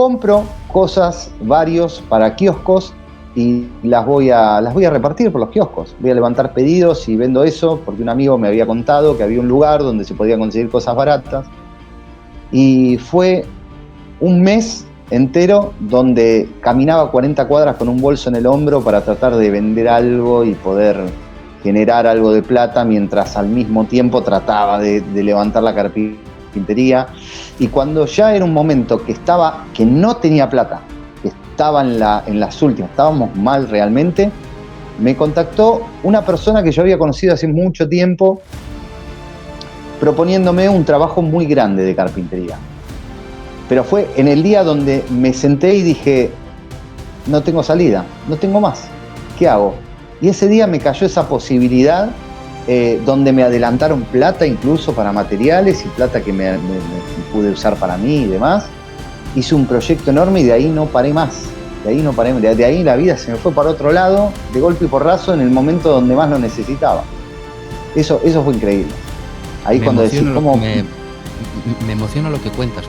compro cosas varios para kioscos y las voy a repartir por los kioscos. Voy a levantar pedidos y vendo eso porque un amigo me había contado que había un lugar donde se podían conseguir cosas baratas. Y fue un mes entero donde caminaba 40 cuadras con un bolso en el hombro para tratar de vender algo y poder generar algo de plata, mientras al mismo tiempo trataba de levantar la carpintería. Y cuando ya era un momento que no tenía plata, que estaba en las últimas, estábamos mal realmente, me contactó una persona que yo había conocido hace mucho tiempo proponiéndome un trabajo muy grande de carpintería. Pero fue en el día donde me senté y dije, no tengo salida, no tengo más, ¿qué hago? Y ese día me cayó esa posibilidad donde me adelantaron plata incluso para materiales y plata que me pude usar para mí y demás. Hice un proyecto enorme y de ahí no paré más. De ahí la vida se me fue para otro lado, de golpe y porrazo, en el momento donde más lo necesitaba. Eso fue increíble. Ahí cuando decís cómo... Me emociona lo que cuentas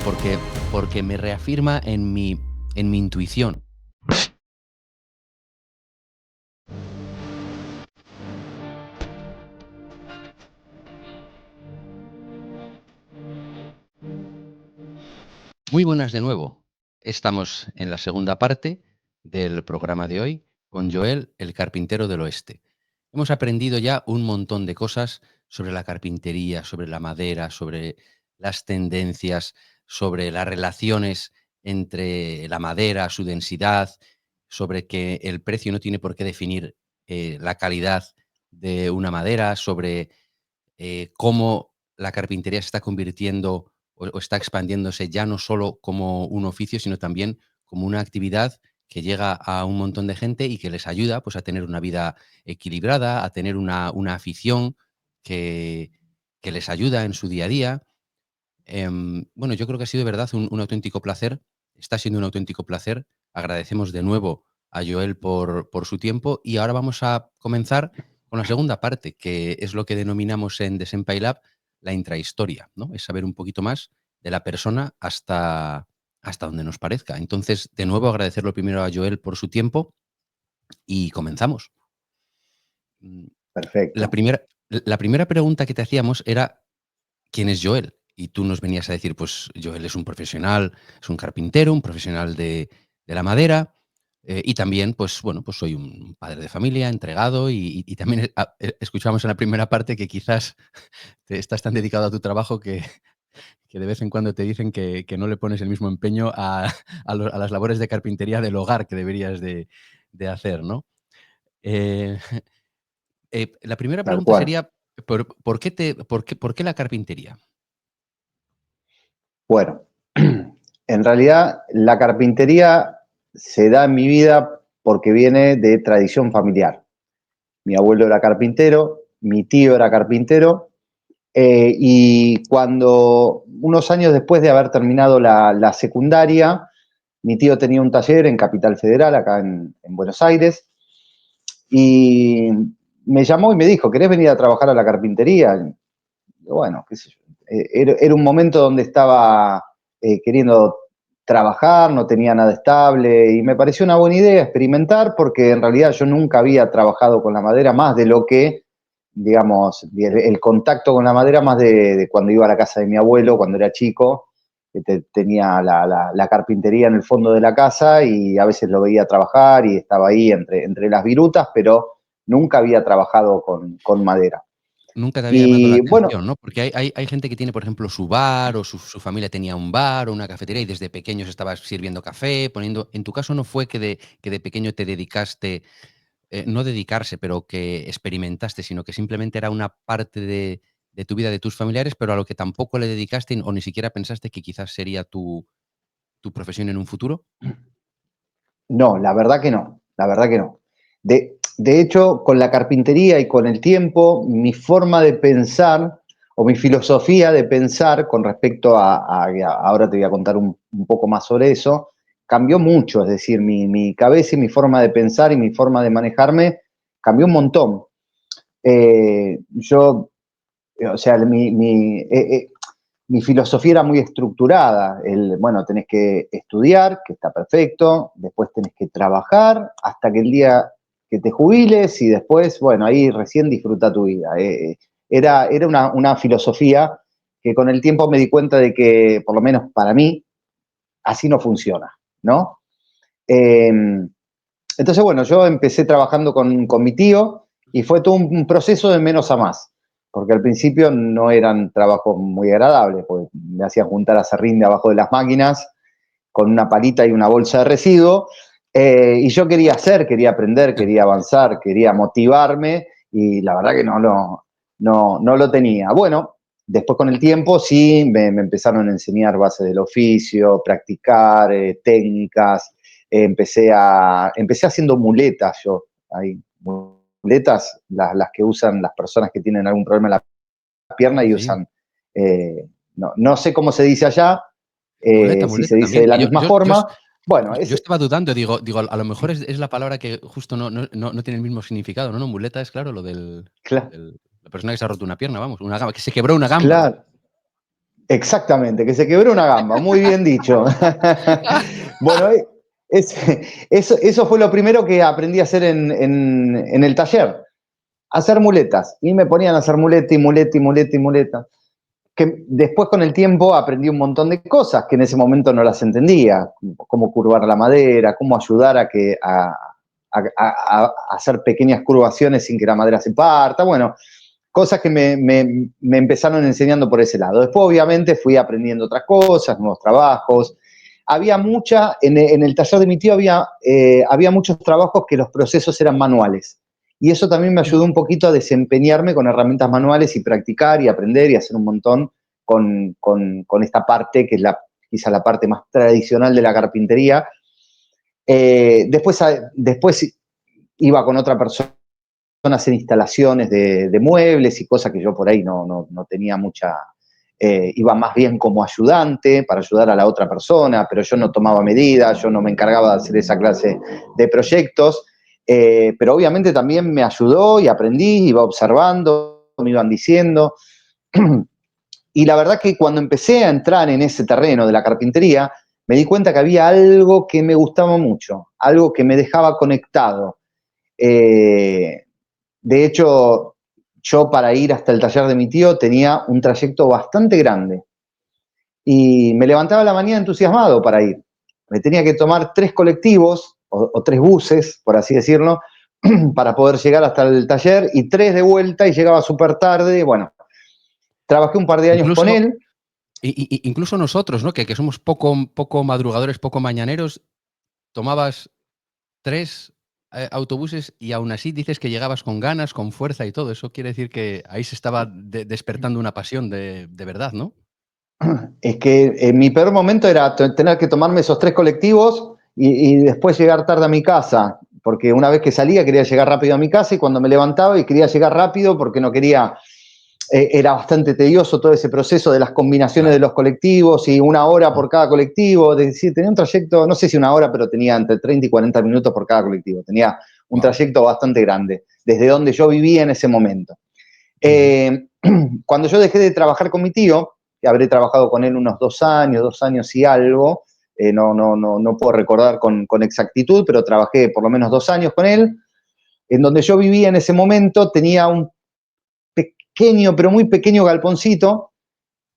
porque me reafirma en mi intuición. Muy buenas de nuevo. Estamos en la segunda parte del programa de hoy con Joel, el carpintero del oeste. Hemos aprendido ya un montón de cosas sobre la carpintería, sobre la madera, sobre las tendencias, sobre las relaciones entre la madera, su densidad, sobre que el precio no tiene por qué definir la calidad de una madera, sobre cómo la carpintería se está convirtiendo o está expandiéndose ya no solo como un oficio, sino también como una actividad que llega a un montón de gente y que les ayuda, pues, a tener una vida equilibrada, a tener una afición que les ayuda en su día a día. Bueno, yo creo que ha sido de verdad un auténtico placer. Está siendo un auténtico placer. Agradecemos de nuevo a Joel por su tiempo y ahora vamos a comenzar con la segunda parte, que es lo que denominamos en The Senpai Lab la intrahistoria, ¿no? Es saber un poquito más de la persona hasta donde nos parezca. Entonces, de nuevo, agradecerlo primero a Joel por su tiempo y comenzamos. Mm, La Perfecto. primera, la primera pregunta que te hacíamos era ¿quién es Joel? Y tú nos venías a decir, pues Joel es un profesional, es un carpintero, un profesional de la madera, y también, pues bueno, pues soy un padre de familia, entregado, y también escuchamos en la primera parte que quizás te estás tan dedicado a tu trabajo que de vez en cuando te dicen que no le pones el mismo empeño a las labores de carpintería del hogar que deberías de hacer, ¿no? Eh, la primera Tal pregunta cual. sería, ¿por qué la carpintería? Bueno, en realidad la carpintería se da en mi vida porque viene de tradición familiar. Mi abuelo era carpintero, mi tío era carpintero, y cuando unos años después de haber terminado la secundaria, mi tío tenía un taller en Capital Federal, acá en Buenos Aires, y me llamó y me dijo, ¿querés venir a trabajar a la carpintería? Y bueno, qué sé yo. Era un momento donde estaba queriendo trabajar, no tenía nada estable y me pareció una buena idea experimentar porque en realidad yo nunca había trabajado con la madera más de lo que, digamos, el contacto con la madera más de cuando iba a la casa de mi abuelo, cuando era chico, que tenía la carpintería en el fondo de la casa y a veces lo veía trabajar y estaba ahí entre las virutas, pero nunca había trabajado con madera. Nunca te había llamado la Y bueno, atención, ¿no? Porque hay gente que tiene, por ejemplo, su bar o su familia tenía un bar o una cafetería y desde pequeños estabas sirviendo café, poniendo en tu caso no fue que de pequeño te dedicaste, no dedicarse, pero que experimentaste, sino que simplemente era una parte de tu vida, de tus familiares, pero a lo que tampoco le dedicaste o ni siquiera pensaste que quizás sería tu profesión en un futuro. no, la verdad que no, la verdad que no. De hecho, con la carpintería y con el tiempo, mi forma de pensar o mi filosofía de pensar con respecto ahora te voy a contar un poco más sobre eso, cambió mucho, es decir, mi cabeza y mi forma de pensar y mi forma de manejarme cambió un montón. Yo, o sea, mi filosofía era muy estructurada. Bueno, tenés que estudiar, que está perfecto, después tenés que trabajar hasta que el día que te jubiles y después, bueno, ahí recién disfruta tu vida. Era una filosofía que con el tiempo me di cuenta de que, por lo menos para mí, así no funciona, ¿no? Entonces, bueno, yo empecé trabajando con mi tío y fue todo un proceso de menos a más, porque al principio no eran trabajos muy agradables, porque me hacían juntar aserrín de abajo de las máquinas con una palita y una bolsa de residuo, y yo quería hacer, quería aprender, quería avanzar, quería motivarme, y la verdad que no lo tenía. Bueno, después con el tiempo sí me empezaron a enseñar bases del oficio, practicar técnicas, empecé haciendo muletas yo, ahí, muletas, las que usan las personas que tienen algún problema en la pierna y Sí. usan, no sé cómo se dice allá, Muleta, si se muleta dice también. de la Y misma forma. Bueno, yo estaba dudando, digo, a lo mejor es la palabra que justo no tiene el mismo significado, ¿no? No, muleta es, claro, lo la persona que se ha roto una pierna, vamos, una gamba, que se quebró una gamba. claro, exactamente, que se quebró una gamba, muy bien dicho. Bueno, eso fue lo primero que aprendí a hacer en el taller, hacer muletas. Y me ponían a hacer muleta y muleta y muleta y muleta. Que después con el tiempo aprendí un montón de cosas que en ese momento no las entendía, cómo curvar la madera, cómo ayudar a hacer pequeñas curvaciones sin que la madera se parta, bueno, cosas que me empezaron enseñando por ese lado. Después obviamente fui aprendiendo otras cosas, nuevos trabajos. Había en el taller de mi tío había muchos trabajos que los procesos eran manuales. Y eso también me ayudó un poquito a desempeñarme con herramientas manuales y practicar y aprender y hacer un montón con esta parte que es quizá la parte más tradicional de la carpintería. Después iba con otra persona a hacer instalaciones de muebles y cosas que yo por ahí no tenía mucha, iba más bien como ayudante para ayudar a la otra persona, pero yo no tomaba medidas, yo no me encargaba de hacer esa clase de proyectos, pero obviamente también me ayudó y aprendí, iba observando, me iban diciendo. Y la verdad que cuando empecé a entrar en ese terreno de la carpintería, me di cuenta que había algo que me gustaba mucho, algo que me dejaba conectado. Eh, de hecho, yo para ir hasta el taller de mi tío tenía un trayecto bastante grande y me levantaba a la mañana entusiasmado para ir. Me tenía que tomar 3 colectivos o 3 buses, por así decirlo, para poder llegar hasta el taller y 3 de vuelta y llegaba súper tarde. Bueno, trabajé un par de años con Incluso, él. incluso nosotros, ¿no? Que somos poco madrugadores, poco mañaneros, tomabas 3 autobuses y aún así dices que llegabas con ganas, con fuerza y todo. Eso quiere decir que ahí se estaba despertando una pasión de verdad, ¿no? Es que en mi peor momento era tener que tomarme esos 3 colectivos y después llegar tarde a mi casa, porque una vez que salía quería llegar rápido a mi casa y cuando me levantaba y quería llegar rápido porque no quería, era bastante tedioso todo ese proceso de las combinaciones de Claro. los colectivos y 1 hora por cada colectivo, es decir, tenía un trayecto, no sé si 1 hora, pero tenía entre 30 y 40 minutos por cada colectivo, tenía un Wow. trayecto bastante grande, desde donde yo vivía en ese momento. Cuando yo dejé de trabajar con mi tío, que habré trabajado con él unos 2 años y algo, no puedo recordar con exactitud, pero trabajé por lo menos 2 años con él. En donde yo vivía en ese momento tenía un pequeño, pero muy pequeño galponcito,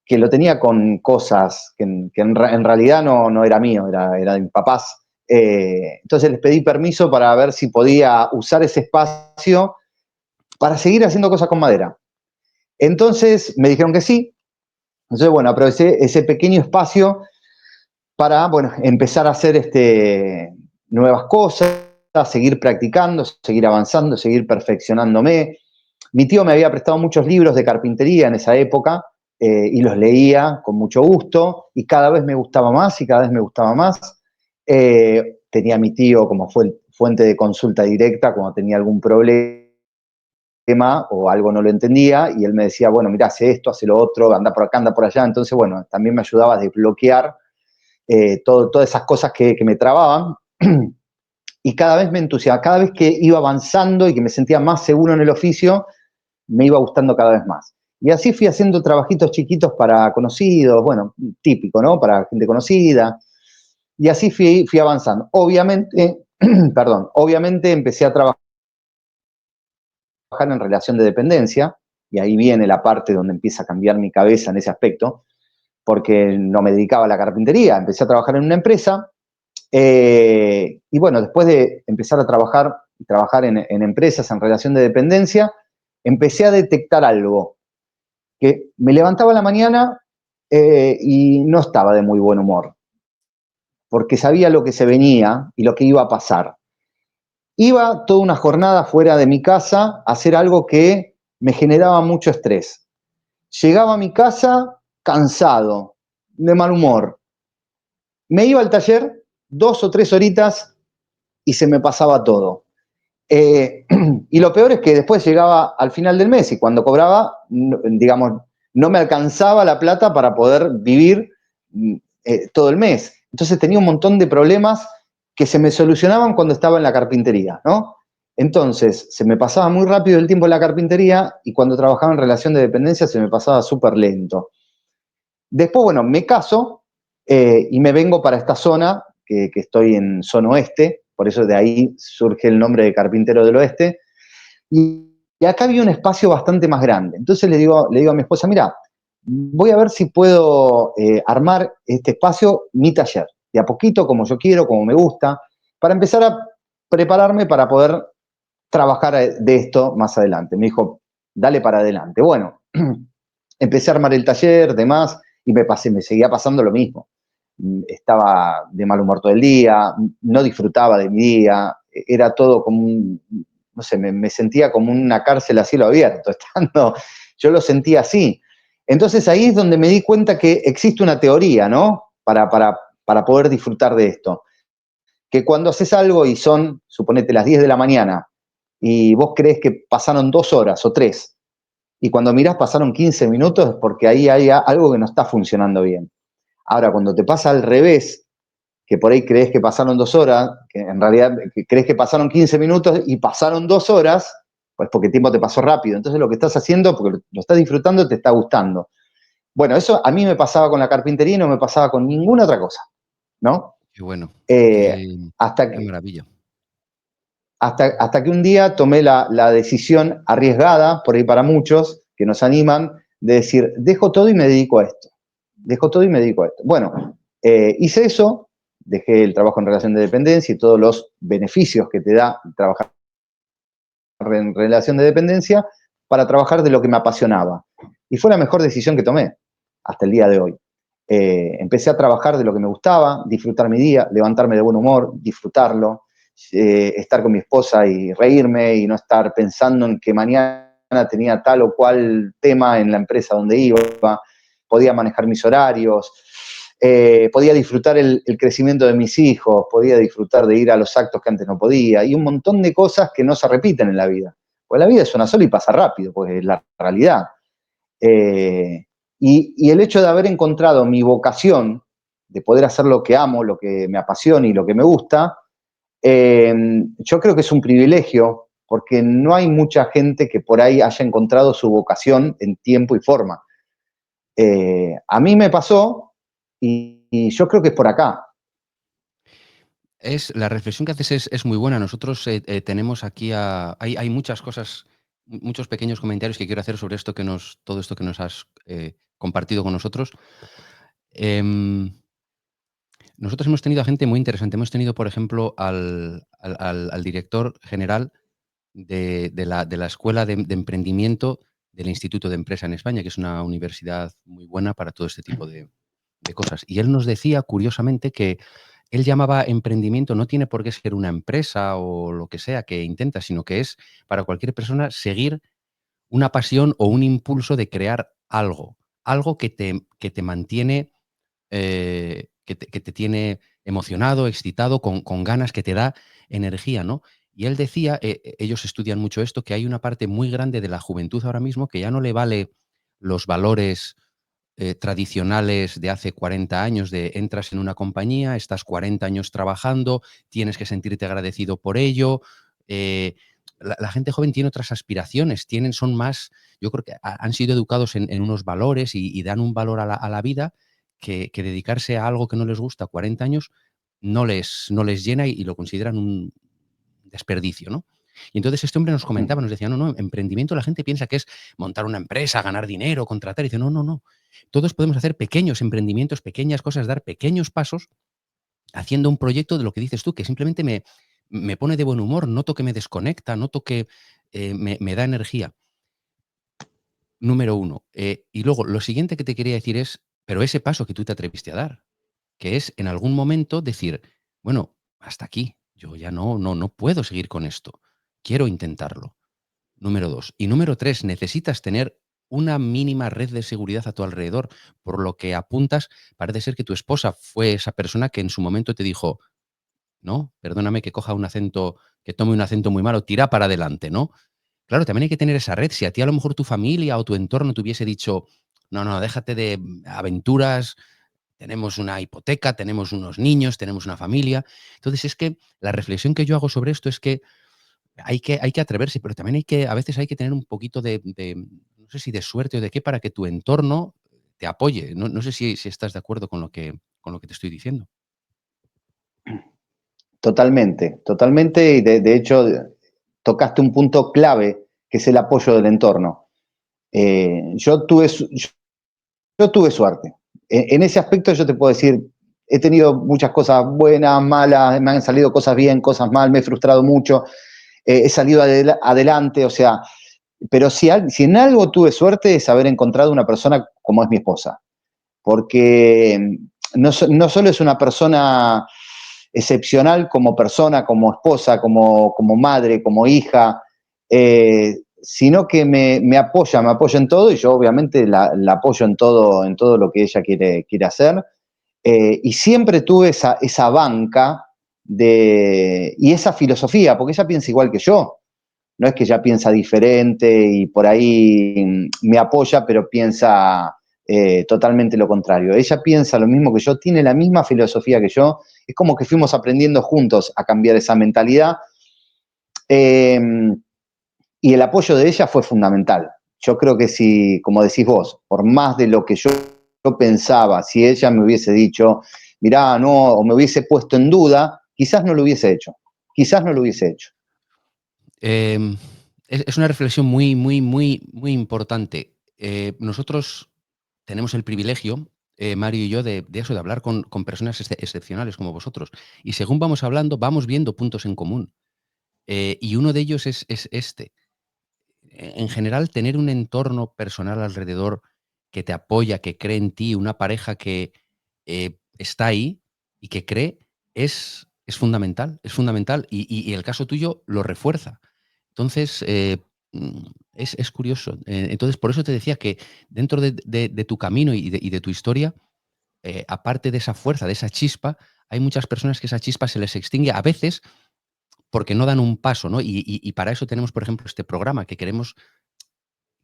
que lo tenía con cosas que en realidad no era mío, era de mis papás. Entonces les pedí permiso para ver si podía usar ese espacio para seguir haciendo cosas con madera. Entonces me dijeron que sí. Entonces, bueno, aproveché ese pequeño espacio para, bueno, empezar a hacer nuevas cosas, seguir practicando, seguir avanzando, seguir perfeccionándome. Mi tío me había prestado muchos libros de carpintería en esa época y los leía con mucho gusto y cada vez me gustaba más y cada vez me gustaba más. Tenía a mi tío como fuente de consulta directa cuando tenía algún problema o algo no lo entendía, y él me decía, bueno, mira, hace esto, hace lo otro, anda por acá, anda por allá. Entonces, bueno, también me ayudaba a desbloquear todas esas cosas que me trababan. Y cada vez me entusiasmaba, cada vez que iba avanzando y que me sentía más seguro en el oficio, me iba gustando cada vez más. Y así fui haciendo trabajitos chiquitos para conocidos, bueno, típico, ¿no? Para gente conocida. Y así fui avanzando. Obviamente, perdón, obviamente empecé a trabajar en relación de dependencia, y ahí viene la parte donde empieza a cambiar mi cabeza en ese aspecto, porque no me dedicaba a la carpintería, empecé a trabajar en una empresa, y bueno, después de empezar a trabajar en empresas en relación de dependencia, empecé a detectar algo, que me levantaba a la mañana y no estaba de muy buen humor, porque sabía lo que se venía y lo que iba a pasar. Iba toda una jornada fuera de mi casa a hacer algo que me generaba mucho estrés. Llegaba a mi casa cansado, de mal humor. Me iba al taller 2 o 3 horitas y se me pasaba todo. Y lo peor es que después llegaba al final del mes y cuando cobraba, digamos, no me alcanzaba la plata para poder vivir todo el mes. Entonces tenía un montón de problemas que se me solucionaban cuando estaba en la carpintería, ¿no? Entonces, se me pasaba muy rápido el tiempo en la carpintería y cuando trabajaba en relación de dependencia se me pasaba súper lento. Después, bueno, me caso y me vengo para esta zona, que estoy en zona oeste, por eso de ahí surge el nombre de Carpintero del Oeste, y acá había un espacio bastante más grande. Entonces le digo a mi esposa, mira, voy a ver si puedo armar este espacio, mi taller, de a poquito, como yo quiero, como me gusta, para empezar a prepararme para poder trabajar de esto más adelante. Me dijo, dale para adelante. Bueno, empecé a armar el taller, demás, y me seguía pasando lo mismo. Estaba de mal humor todo el día, no disfrutaba de mi día, era todo como no sé, me sentía como una cárcel a cielo abierto, yo lo sentía así. Entonces ahí es donde me di cuenta que existe una teoría, ¿no? Para poder disfrutar de esto. Que cuando haces algo y son, suponete, las 10 de la mañana, y vos crees que pasaron 2 horas o 3, y cuando mirás pasaron 15 minutos, es porque ahí hay algo que no está funcionando bien. Ahora, cuando te pasa al revés, que por ahí crees que pasaron 2 horas, que en realidad crees que pasaron 15 minutos y pasaron 2 horas, pues porque el tiempo te pasó rápido. Entonces lo que estás haciendo, porque lo estás disfrutando, te está gustando. Bueno, eso a mí me pasaba con la carpintería y no me pasaba con ninguna otra cosa, ¿no? Qué bueno, Eh, qué, hasta, qué que, maravilla. hasta que un día tomé la decisión arriesgada, por ahí para muchos, que nos animan, de decir, dejo todo y me dedico a esto. Dejo todo y me dedico a esto. Bueno, hice eso, dejé el trabajo en relación de dependencia y todos los beneficios que te da trabajar en relación de dependencia para trabajar de lo que me apasionaba. Y fue la mejor decisión que tomé hasta el día de hoy. Empecé a trabajar de lo que me gustaba, disfrutar mi día, levantarme de buen humor, disfrutarlo, estar con mi esposa y reírme y no estar pensando en que mañana tenía tal o cual tema en la empresa donde iba, podía manejar mis horarios, podía disfrutar el crecimiento de mis hijos, podía disfrutar de ir a los actos que antes no podía, y un montón de cosas que no se repiten en la vida. Pues la vida es una sola y pasa rápido, pues es la realidad. Eh, y el hecho de haber encontrado mi vocación, de poder hacer lo que amo, lo que me apasiona y lo que me gusta, yo creo que es un privilegio, porque no hay mucha gente que por ahí haya encontrado su vocación en tiempo y forma. A mí me pasó y yo creo que es por acá. La reflexión que haces es muy buena. Nosotros tenemos aquí hay muchas cosas, muchos pequeños comentarios que quiero hacer sobre todo esto que nos has compartido con nosotros. Em, Nosotros hemos tenido a gente muy interesante. Hemos tenido, por ejemplo, al director general de la Escuela de Emprendimiento del Instituto de Empresa en España, que es una universidad muy buena para todo este tipo de cosas. Y él nos decía, curiosamente, que él llamaba emprendimiento, no tiene por qué ser una empresa o lo que sea que intenta, sino que es para cualquier persona seguir una pasión o un impulso de crear algo, algo que te mantiene, que te tiene emocionado, excitado, con ganas, que te da energía, ¿no? Y él decía, ellos estudian mucho esto, que hay una parte muy grande de la juventud ahora mismo que ya no le vale los valores tradicionales de hace 40 años, de entras en una compañía, estás 40 años trabajando, tienes que sentirte agradecido por ello, eh, la gente joven tiene otras aspiraciones, son más, yo creo que han sido educados en unos valores y dan un valor a la vida que dedicarse a algo que no les gusta a 40 años no les llena y lo consideran un desperdicio, ¿no? Y entonces este hombre nos comentaba, nos decía, no, no, emprendimiento la gente piensa que es montar una empresa, ganar dinero, contratar, y dice, no, no, no. Todos podemos hacer pequeños emprendimientos, pequeñas cosas, dar pequeños pasos haciendo un proyecto de lo que dices tú, que simplemente me pone de buen humor, noto que me desconecta, noto que me da energía. Número uno. Y luego, lo siguiente que te quería decir es, pero ese paso que tú te atreviste a dar, que es en algún momento decir, bueno, hasta aquí, yo ya no puedo seguir con esto, quiero intentarlo. Número 2. Y número 3, necesitas tener una mínima red de seguridad a tu alrededor. Por lo que apuntas, parece ser que tu esposa fue esa persona que en su momento te dijo, no, perdóname que coja un acento, que tome un acento muy malo, tira para adelante, ¿no? Claro, también hay que tener esa red. Si a ti a lo mejor tu familia o tu entorno te hubiese dicho, no, no, déjate de aventuras, tenemos una hipoteca, tenemos unos niños, tenemos una familia. Entonces es que la reflexión que yo hago sobre esto es que hay que atreverse, pero también a veces hay que tener un poquito no sé si de suerte o de qué, para que tu entorno te apoye. No sé si estás de acuerdo con lo que te estoy diciendo. Totalmente, totalmente, y de hecho tocaste un punto clave, que es el apoyo del entorno. Yo tuve suerte. En ese aspecto yo te puedo decir, he tenido muchas cosas buenas, malas, me han salido cosas bien, cosas mal, me he frustrado mucho, he salido adelante, o sea, pero si en algo tuve suerte es haber encontrado una persona como es mi esposa, porque no solo es una persona excepcional como persona, como esposa, como madre, como hija, sino que me apoya en todo, y yo obviamente la apoyo en todo lo que ella quiere hacer. Y siempre tuve esa banca y esa filosofía, porque ella piensa igual que yo. No es que ella piensa diferente y por ahí me apoya, pero piensa totalmente lo contrario. Ella piensa lo mismo que yo, tiene la misma filosofía que yo. Es como que fuimos aprendiendo juntos a cambiar esa mentalidad. Eh, y el apoyo de ella fue fundamental. Yo creo que si, como decís vos, por más de lo que yo pensaba, si ella me hubiese dicho, mirá, no, o me hubiese puesto en duda, quizás no lo hubiese hecho. Quizás no lo hubiese hecho. Es una reflexión muy, muy, muy, muy importante. Nosotros tenemos el privilegio, Mario y yo, de eso, de hablar con personas excepcionales como vosotros. Y según vamos hablando, vamos viendo puntos en común. Y uno de ellos es este. En general, tener un entorno personal alrededor que te apoya, que cree en ti, una pareja que está ahí y que cree, es fundamental, es fundamental. Y el caso tuyo lo refuerza. Entonces, es curioso. Entonces, por eso te decía que dentro de tu camino y de tu historia, aparte de esa fuerza, de esa chispa, hay muchas personas que esa chispa se les extingue a veces porque no dan un paso, ¿no? Y para eso tenemos, por ejemplo, este programa que queremos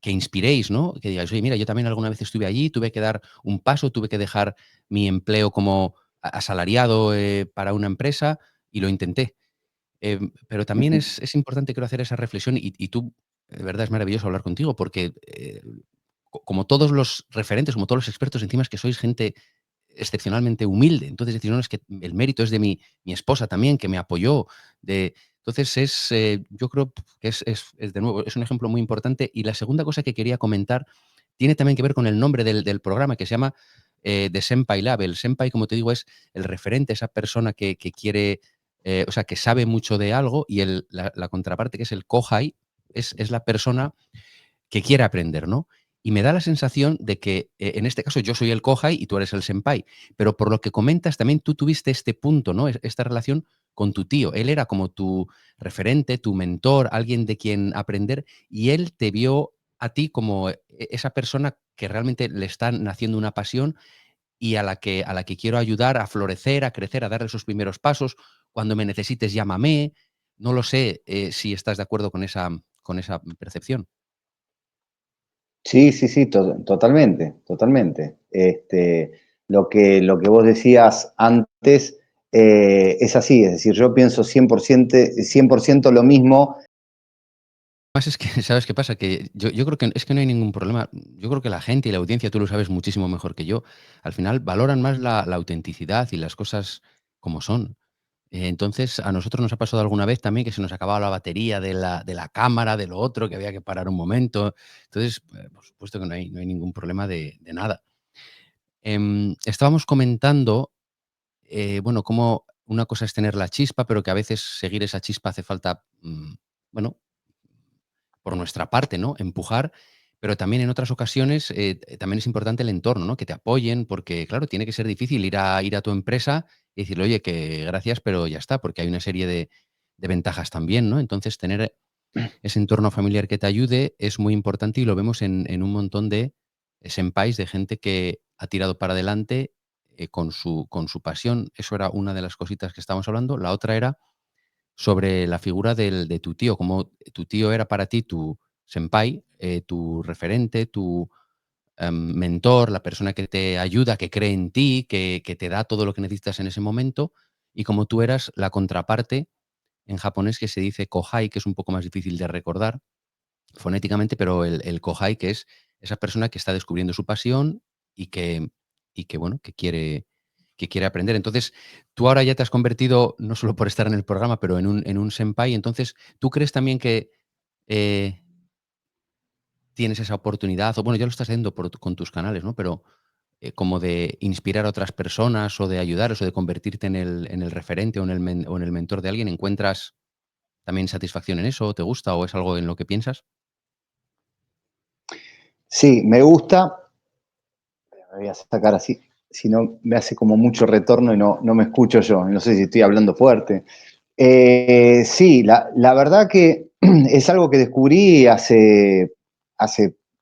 que inspiréis, ¿no? Que digáis, oye, mira, yo también alguna vez estuve allí, tuve que dar un paso, tuve que dejar mi empleo como asalariado para una empresa y lo intenté. Pero también es importante, creo, hacer esa reflexión y tú, de verdad, es maravilloso hablar contigo porque, como todos los referentes, como todos los expertos, encima es que sois gente excepcionalmente humilde. Entonces, decir, no, es que el mérito es de mi esposa también, que me apoyó. Entonces, yo creo que de nuevo, es un ejemplo muy importante. Y la segunda cosa que quería comentar tiene también que ver con el nombre del programa, que se llama The Senpai Lab. El Senpai, como te digo, es el referente, esa persona que quiere, o sea, que sabe mucho de algo, y la contraparte, que es el Kohai, es la persona que quiere aprender, ¿no? Y me da la sensación de que, en este caso, yo soy el Kohai y tú eres el senpai, pero por lo que comentas, también tú tuviste este punto, ¿no? Esta relación con tu tío. Él era como tu referente, tu mentor, alguien de quien aprender, y él te vio a ti como esa persona que realmente le está naciendo una pasión y a la que quiero ayudar a florecer, a crecer, a dar esos primeros pasos. Cuando me necesites, llámame. No lo sé, si estás de acuerdo con esa percepción. Sí, sí, sí, totalmente, totalmente. Lo que vos decías antes es así, es decir, yo pienso 100%, 100% lo mismo. Más es que, ¿sabes qué pasa? Que yo creo que es que no hay ningún problema. Yo creo que la gente y la audiencia, tú lo sabes muchísimo mejor que yo, al final valoran más la autenticidad y las cosas como son. Entonces, a nosotros nos ha pasado alguna vez también que se nos acababa la batería de la cámara, de lo otro, que había que parar un momento. Entonces, por supuesto que no hay ningún problema de nada. Estábamos comentando, bueno, cómo una cosa es tener la chispa, pero que a veces seguir esa chispa hace falta, bueno, por nuestra parte, ¿no? Empujar, pero también en otras ocasiones, también es importante el entorno, ¿no? Que te apoyen, porque, claro, tiene que ser difícil ir a tu empresa y decirle: "Oye, que gracias, pero ya está", porque hay una serie de ventajas también, ¿no? Entonces, tener ese entorno familiar que te ayude es muy importante y lo vemos en un montón de senpais, de gente que ha tirado para adelante, con su pasión. Eso era una de las cositas que estábamos hablando. La otra era sobre la figura de tu tío, como tu tío era para ti tu senpai, tu referente, tu mentor, la persona que te ayuda, que cree en ti, que te da todo lo que necesitas en ese momento, y como tú eras la contraparte en japonés, que se dice kohai, que es un poco más difícil de recordar fonéticamente, pero el kohai, que es esa persona que está descubriendo su pasión y que bueno, que quiere aprender. Entonces, tú ahora ya te has convertido, no solo por estar en el programa, pero en un senpai. Entonces, ¿tú crees también que, eh, tienes esa oportunidad? O bueno, ya lo estás haciendo con tus canales, ¿no? Pero, como de inspirar a otras personas, o de ayudarles, o de convertirte en el referente, o en el mentor de alguien, ¿encuentras también satisfacción en eso? ¿Te gusta, o es algo en lo que piensas? Sí, me gusta, me voy a sacar así, si no me hace como mucho retorno y no me escucho yo, no sé si estoy hablando fuerte. Sí, la verdad que es algo que descubrí hace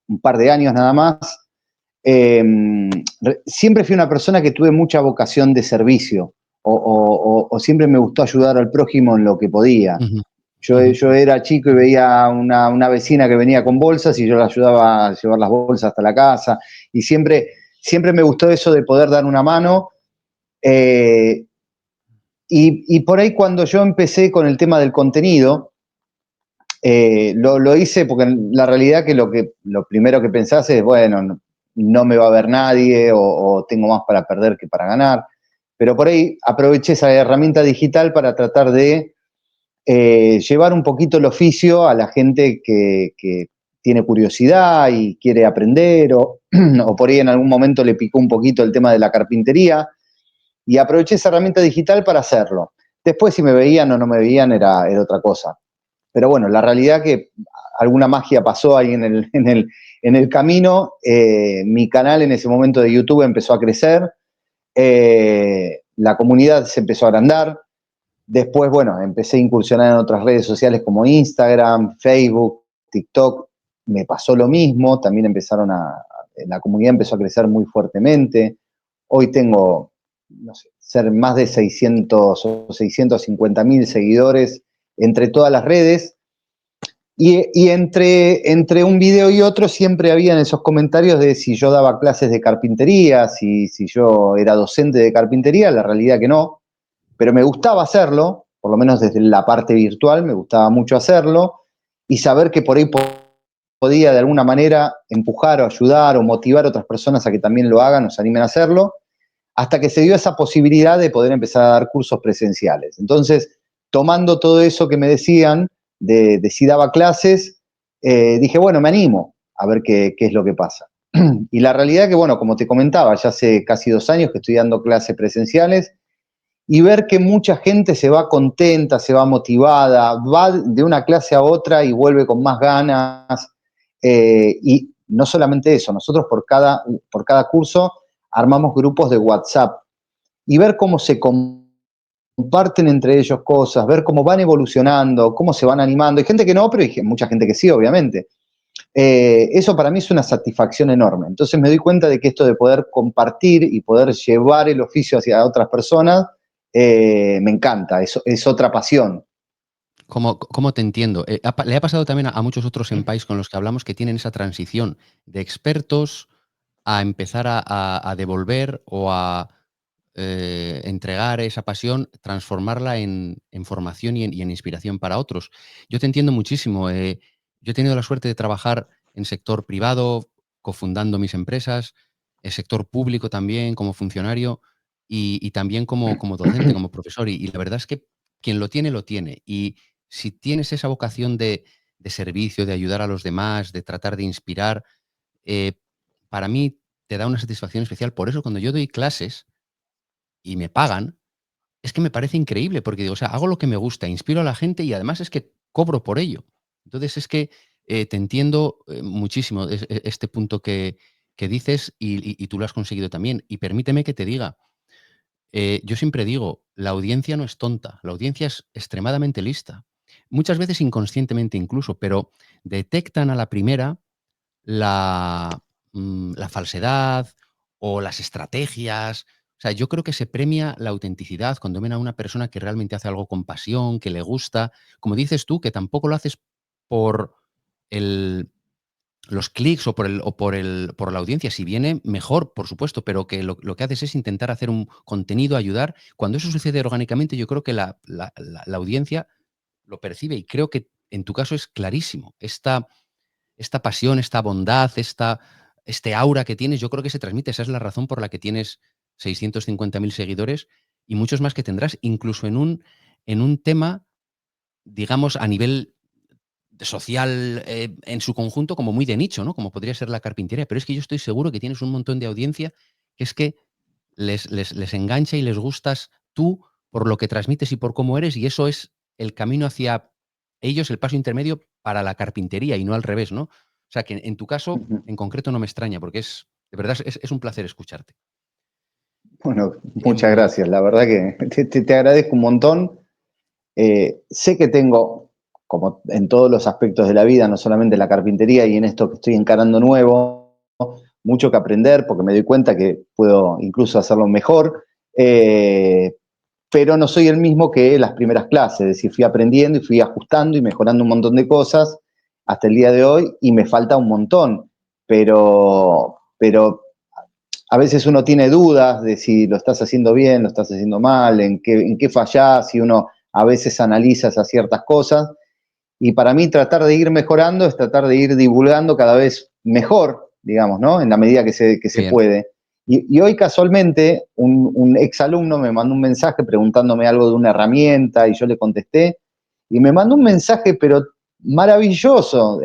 un par de años nada más. Eh, Siempre fui una persona que tuve mucha vocación de servicio o siempre me gustó ayudar al prójimo en lo que podía. Ujú, ujú. Yo era chico y veía una vecina que venía con bolsas y yo la ayudaba a llevar las bolsas hasta la casa. Y siempre me gustó eso de poder dar una mano. Eh, y por ahí cuando yo empecé con el tema del contenido, lo hice porque la realidad lo primero que pensás es, bueno, no me va a ver nadie o tengo más para perder que para ganar. Pero por ahí aproveché esa herramienta digital para tratar de llevar un poquito el oficio a la gente que tiene curiosidad y quiere aprender o por ahí en algún momento le picó un poquito el tema de la carpintería y aproveché esa herramienta digital para hacerlo. Después si me veían o no me veían era otra cosa. Pero bueno, la realidad que alguna magia pasó ahí en el camino. Mi canal en ese momento de YouTube empezó a crecer, la comunidad se empezó a agrandar. Después, bueno, empecé a incursionar en otras redes sociales como Instagram, Facebook, TikTok. Me pasó lo mismo, también la comunidad empezó a crecer muy fuertemente. Hoy tengo, no sé, ser más de 600 o 650.000 seguidores entre todas las redes. Y entre un video y otro siempre habían esos comentarios de si yo daba clases de carpintería, si yo era docente de carpintería. La realidad que no, pero me gustaba hacerlo, por lo menos desde la parte virtual, me gustaba mucho hacerlo y saber que por ahí podía de alguna manera empujar o ayudar o motivar a otras personas a que también lo hagan o se animen a hacerlo, hasta que se dio esa posibilidad de poder empezar a dar cursos presenciales. Entonces, tomando todo eso que me decían de si daba clases, dije, bueno, me animo a ver qué es lo que pasa. Y la realidad que, bueno, como te comentaba, ya hace casi 2 años que estoy dando clases presenciales y ver que mucha gente se va contenta, se va motivada, va de una clase a otra y vuelve con más ganas. Y no solamente eso, nosotros por cada curso armamos grupos de WhatsApp y ver cómo se comparten entre ellos cosas, ver cómo van evolucionando, cómo se van animando. Hay gente que no, pero hay mucha gente que sí, obviamente. Eso para mí es una satisfacción enorme. Entonces me doy cuenta de que esto de poder compartir y poder llevar el oficio hacia otras personas, me encanta, es otra pasión. ¿Cómo te entiendo? Le ha pasado también a muchos otros senpais con los que hablamos, que tienen esa transición de expertos a empezar a devolver, o a entregar esa pasión, transformarla en formación y en inspiración para otros. Yo te entiendo muchísimo. yo he tenido la suerte de trabajar en sector privado, cofundando mis empresas, el sector público también como funcionario y también como docente, como profesor. Y la verdad es que quien lo tiene, lo tiene. Y si tienes esa vocación de servicio, de ayudar a los demás, de tratar de inspirar, eh, para mí te da una satisfacción especial. Por eso cuando yo doy clases y me pagan, es que me parece increíble, porque digo, o sea, hago lo que me gusta, inspiro a la gente y además es que cobro por ello. Entonces es que te entiendo muchísimo este punto que dices y tú lo has conseguido también. Y permíteme que te diga, yo siempre digo, la audiencia no es tonta, la audiencia es extremadamente lista. Muchas veces inconscientemente incluso, pero detectan a la primera la falsedad o las estrategias. O sea, yo creo que se premia la autenticidad cuando ven a una persona que realmente hace algo con pasión, que le gusta. Como dices tú, que tampoco lo haces por el los clics o por la audiencia. Si viene, mejor, por supuesto, pero que lo que haces es intentar hacer un contenido, ayudar. Cuando eso sucede orgánicamente, yo creo que la audiencia lo percibe y creo que en tu caso es clarísimo. Esta pasión, esta bondad, este aura que tienes, yo creo que se transmite. Esa es la razón por la que tienes 650.000 seguidores y muchos más que tendrás, incluso en un tema, digamos, a nivel social, en su conjunto, como muy de nicho, ¿no? Como podría ser la carpintería. Pero es que yo estoy seguro que tienes un montón de audiencia que es que les engancha y les gustas tú por lo que transmites y por cómo eres, y eso es el camino hacia ellos, el paso intermedio para la carpintería y no al revés, ¿no? O sea, que en tu caso, en concreto, no me extraña, porque de verdad, es un placer escucharte. Bueno, muchas Em, gracias. La verdad que te agradezco un montón. Sé que tengo, como en todos los aspectos de la vida, no solamente en la carpintería y en esto que estoy encarando nuevo, mucho que aprender porque me doy cuenta que puedo incluso hacerlo mejor, pero no soy el mismo que las primeras clases, es decir, fui aprendiendo y fui ajustando y mejorando un montón de cosas hasta el día de hoy y me falta un montón, pero a veces uno tiene dudas de si lo estás haciendo bien, lo estás haciendo mal, en qué fallás, y uno a veces analiza esas ciertas cosas. Y para mí tratar de ir mejorando es tratar de ir divulgando cada vez mejor, digamos, ¿no? En la medida que se bien, puede. Y hoy casualmente un exalumno me mandó un mensaje preguntándome algo de una herramienta y yo le contesté. Y me mandó un mensaje, pero maravilloso,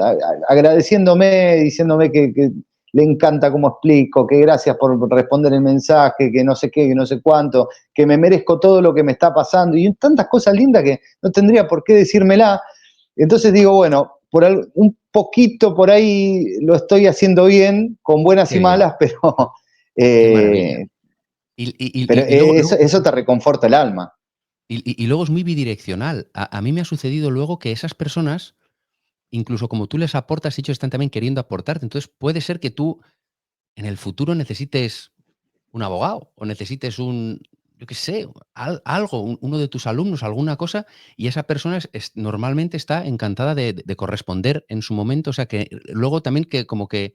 agradeciéndome, diciéndome que le encanta cómo explico, que gracias por responder el mensaje, que no sé qué, que no sé cuánto, que me merezco todo lo que me está pasando y tantas cosas lindas que no tendría por qué decírmela. Entonces digo, bueno, un poquito por ahí lo estoy haciendo bien, con buenas qué y bien, malas, pero, qué maravilla. eh, Y y pero y y luego luego eso te reconforta el alma. y luego es muy bidireccional. A mí me ha sucedido luego que esas personas, incluso como tú les aportas, ellos están también queriendo aportarte. Entonces, puede ser que tú en el futuro necesites un abogado o necesites yo qué sé, algo, uno de tus alumnos, alguna cosa, y esa persona normalmente está encantada de corresponder en su momento. O sea, que luego también que como que,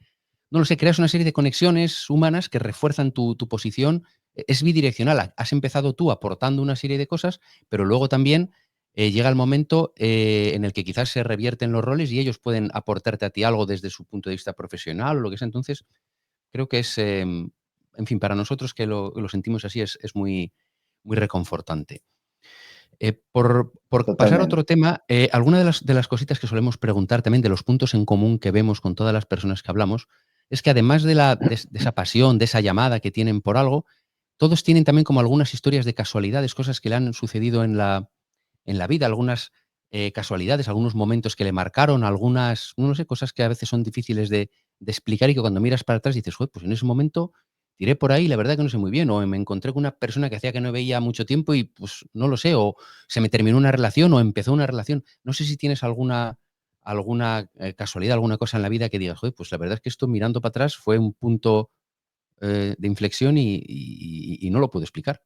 no lo sé, creas una serie de conexiones humanas que refuerzan tu posición. Es bidireccional. Has empezado tú aportando una serie de cosas, pero luego también llega el momento en el que quizás se revierten los roles y ellos pueden aportarte a ti algo desde su punto de vista profesional o lo que sea. Entonces, creo que en fin, para nosotros que lo sentimos así es muy, muy reconfortante. Por pasar a otro Totalmente. tema, alguna de las cositas que solemos preguntar también, de los puntos en común que vemos con todas las personas que hablamos, es que además de esa pasión, de esa llamada que tienen por algo, todos tienen también como algunas historias de casualidades, cosas que le han sucedido en la vida, algunas casualidades, algunos momentos que le marcaron, algunas, no sé, cosas que a veces son difíciles de explicar y que cuando miras para atrás dices, joder, pues en ese momento tiré por ahí, la verdad que no sé muy bien, o me encontré con una persona que hacía que no veía mucho tiempo y pues no lo sé, o se me terminó una relación o empezó una relación. No sé si tienes alguna casualidad, alguna cosa en la vida que digas, joder, pues la verdad es que esto mirando para atrás fue un punto de inflexión y no lo puedo explicar.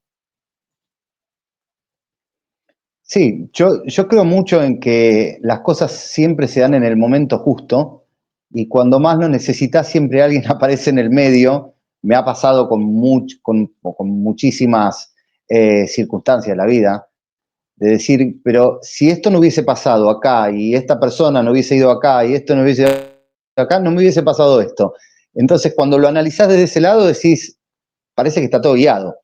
Sí, yo creo mucho en que las cosas siempre se dan en el momento justo y cuando más lo necesitas siempre alguien aparece en el medio. Me ha pasado con muchísimas circunstancias de la vida. de decir, pero si esto no hubiese pasado acá, y esta persona no hubiese ido acá, y esto no hubiese ido acá, no me hubiese pasado esto. Entonces, cuando lo analizás desde ese lado, decís, parece que está todo guiado.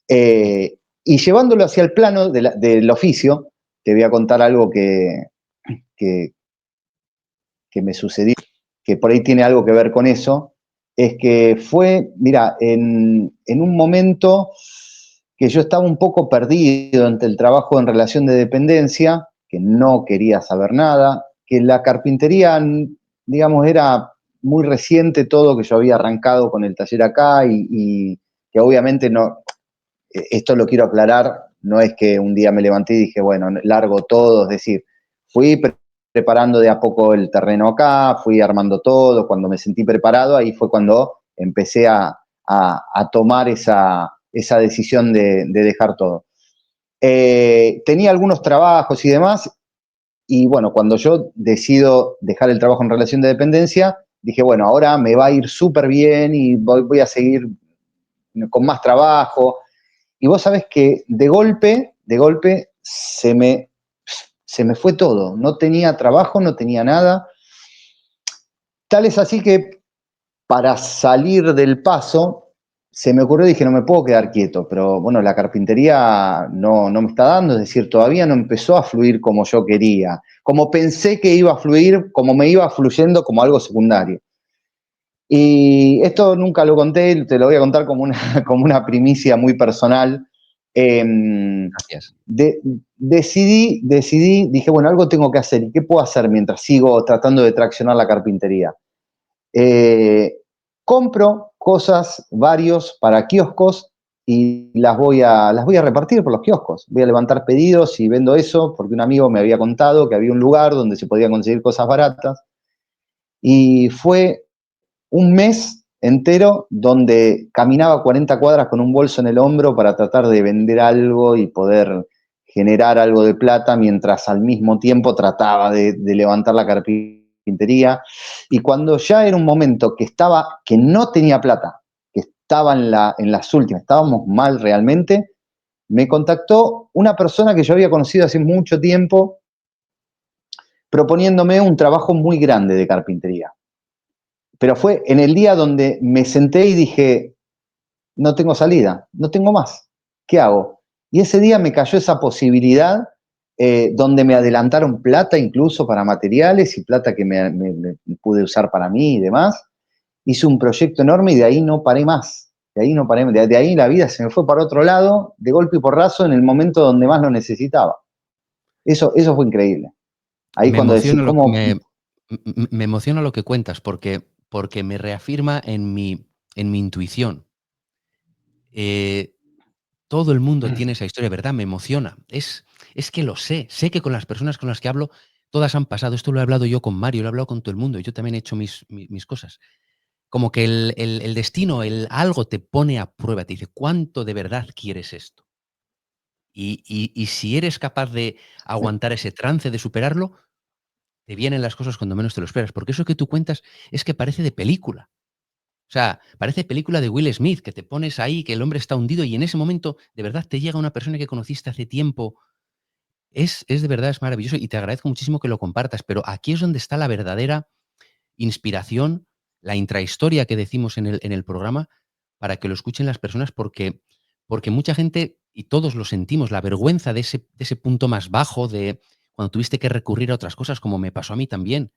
Y llevándolo hacia el plano del oficio, te voy a contar algo que, que me sucedió, que por ahí tiene algo que ver con eso, es que fue, mira, en un momento que yo estaba un poco perdido entre el trabajo en relación de dependencia, que no quería saber nada, que la carpintería, digamos, era muy reciente todo, que yo había arrancado con el taller acá y que obviamente no, esto lo quiero aclarar, no es que un día me levanté y dije, bueno, largo todo, es decir, fui preparando de a poco el terreno acá, fui armando todo, cuando me sentí preparado, ahí fue cuando empecé a tomar esa decisión de dejar todo. Tenía algunos trabajos y demás, y bueno, cuando yo decido dejar el trabajo en relación de dependencia, dije, bueno, ahora me va a ir súper bien y voy a seguir con más trabajo. Y vos sabés que de golpe, se me fue todo. No tenía trabajo, no tenía nada. Tal es así que para salir del paso, se me ocurrió, dije, no me puedo quedar quieto, pero bueno, la carpintería no me está dando, es decir, todavía no empezó a fluir como yo quería, como pensé que iba a fluir, como me iba fluyendo como algo secundario. Y esto nunca lo conté, te lo voy a contar como como una primicia muy personal. Gracias. Decidí, dije, bueno, algo tengo que hacer. ¿Y qué puedo hacer mientras sigo tratando de traccionar la carpintería? Compro cosas varios para kioscos y las voy a repartir por los kioscos. Voy a levantar pedidos y vendo eso porque un amigo me había contado que había un lugar donde se podían conseguir cosas baratas. Y fue un mes entero donde caminaba 40 cuadras con un bolso en el hombro para tratar de vender algo y poder generar algo de plata, mientras al mismo tiempo trataba de levantar la carpintería. Y cuando ya era un momento que no tenía plata, que estaba en las últimas, estábamos mal realmente, me contactó una persona que yo había conocido hace mucho tiempo proponiéndome un trabajo muy grande de carpintería. Pero fue en el día donde me senté y dije, no tengo salida, no tengo más, ¿qué hago? Y ese día me cayó esa posibilidad donde me adelantaron plata incluso para materiales y plata que me pude usar para mí y demás. Hice un proyecto enorme y de ahí no paré más. De ahí no paré, de ahí la vida se me fue para otro lado, de golpe y porrazo, en el momento donde más lo necesitaba. Eso fue increíble. Ahí Me cuando decís, emociona lo ¿cómo? me emociona lo que cuentas porque me reafirma en mi intuición. Eh, Todo el mundo tiene esa historia, ¿verdad? Me emociona. Es que lo sé que con las personas con las que hablo, todas han pasado. Esto lo he hablado yo con Mario, lo he hablado con todo el mundo. Yo también he hecho mis cosas. Como que el destino, algo te pone a prueba, te dice, ¿cuánto de verdad quieres esto? Y si eres capaz de aguantar ese trance, de superarlo, te vienen las cosas cuando menos te lo esperas. Porque eso que tú cuentas es que parece de película. O sea, parece película de Will Smith, que te pones ahí, que el hombre está hundido y en ese momento de verdad te llega una persona que conociste hace tiempo. Es de verdad, es maravilloso y te agradezco muchísimo que lo compartas, pero aquí es donde está la verdadera inspiración, la intrahistoria que decimos en el programa, para que lo escuchen las personas, porque mucha gente, y todos lo sentimos, la vergüenza de ese punto más bajo, de cuando tuviste que recurrir a otras cosas, como me pasó a mí también.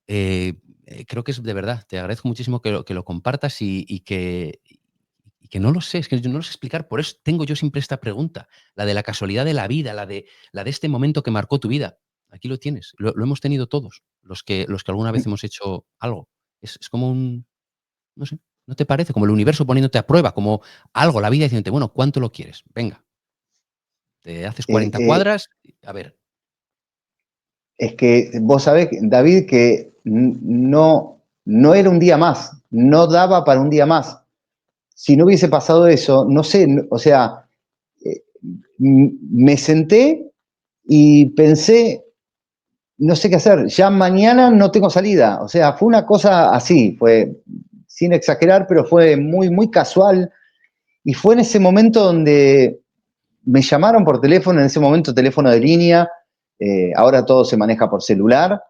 Creo que es de verdad, te agradezco muchísimo que lo compartas y que no lo sé, es que yo no lo sé explicar, por eso tengo yo siempre esta pregunta, la de la casualidad de la vida, la de este momento que marcó tu vida. Aquí lo tienes, lo hemos tenido todos, los que alguna vez hemos hecho algo. Es como un, no sé, ¿no te parece? Como el universo poniéndote a prueba, como algo, la vida diciéndote, bueno, ¿cuánto lo quieres? Venga, te haces Eh, 40 eh, cuadras, a ver. es que vos sabés, David, que no era un día más, no daba para un día más. Si no hubiese pasado eso, no sé, o sea, eh, me senté y pensé, no sé qué hacer, ya mañana no tengo salida. O sea, fue una cosa así, fue sin exagerar, pero fue muy, muy casual. Y fue en ese momento donde me llamaron por teléfono, en ese momento teléfono de línea, ahora todo se maneja por celular,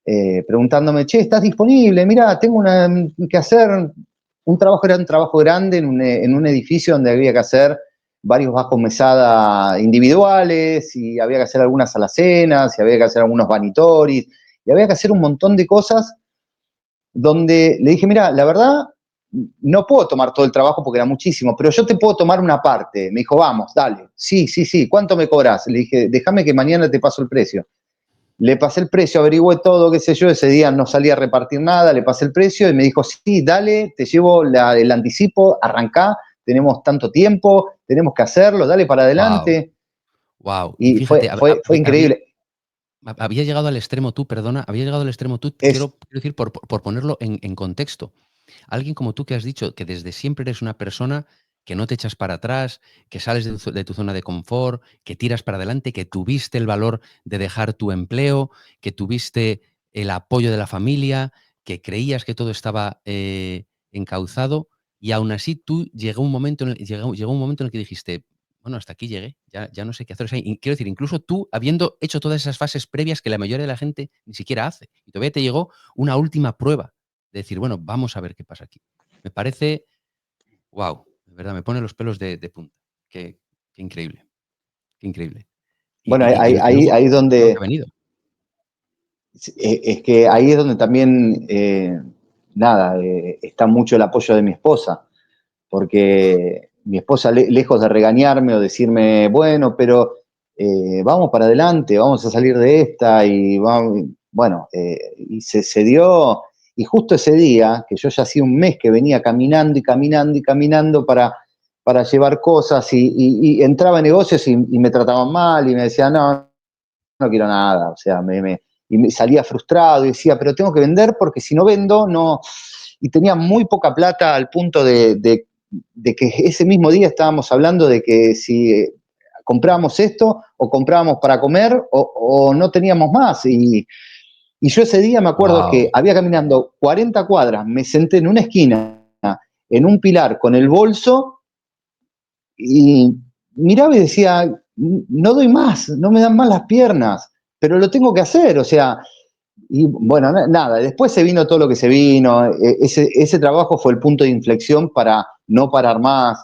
preguntándome, che, ¿estás disponible? Mira, tengo que hacer un trabajo, era un trabajo grande en un edificio donde había que hacer varios bajos mesada individuales, y había que hacer algunas alacenas, y había que hacer algunos vanitoris, y había que hacer un montón de cosas donde le dije, mira, la verdad, no puedo tomar todo el trabajo porque era muchísimo, pero yo te puedo tomar una parte. Me dijo, vamos, dale. Sí, sí, sí, ¿cuánto me cobras? Le dije, déjame que mañana te paso el precio. Le pasé el precio, averigüé todo, qué sé yo, ese día no salí a repartir nada, le pasé el precio y me dijo, sí, dale, te llevo el anticipo, arrancá, tenemos tanto tiempo, tenemos que hacerlo, dale para Wow, adelante. wow. Y Y fíjate, fue increíble. había llegado al extremo tú, perdona, había llegado al extremo tú, Es, quiero decir, por ponerlo en contexto. Alguien como tú que has dicho que desde siempre eres una persona que no te echas para atrás, que sales de tu zona de confort, que tiras para adelante, que tuviste el valor de dejar tu empleo, que tuviste el apoyo de la familia, que creías que todo estaba encauzado, y aún así tú llegó un momento en el que dijiste, bueno, hasta aquí llegué, ya no sé qué hacer. O sea, quiero decir, incluso tú habiendo hecho todas esas fases previas que la mayoría de la gente ni siquiera hace, y todavía te llegó una última prueba de decir, bueno, vamos a ver qué pasa aquí. Me parece, wow, de verdad, me pone los pelos de punta. Qué, qué increíble, qué increíble. bueno, Y luego ahí es todo lo que ha donde, venido. es que ahí es donde también, nada, está mucho el apoyo de mi esposa, porque mi esposa, lejos de regañarme o decirme, bueno, pero vamos para adelante, vamos a salir de esta, y vamos, bueno, y se dio, y justo ese día, que yo ya hacía un mes que venía caminando y caminando y caminando para llevar cosas, y entraba en negocios y me trataban mal, y me decían, no, no quiero nada, o sea, y me salía frustrado y decía, pero tengo que vender porque si no vendo, no. Y tenía muy poca plata al punto de que ese mismo día estábamos hablando de que si comprábamos esto o comprábamos para comer o no teníamos más. Y yo ese día me acuerdo que Wow, había caminando 40 cuadras, me senté en una esquina, en un pilar con el bolso, y miraba y decía, no doy más, no me dan más las piernas, pero lo tengo que hacer, o sea, y bueno, nada, después se vino todo lo que se vino, ese trabajo fue el punto de inflexión para no parar más.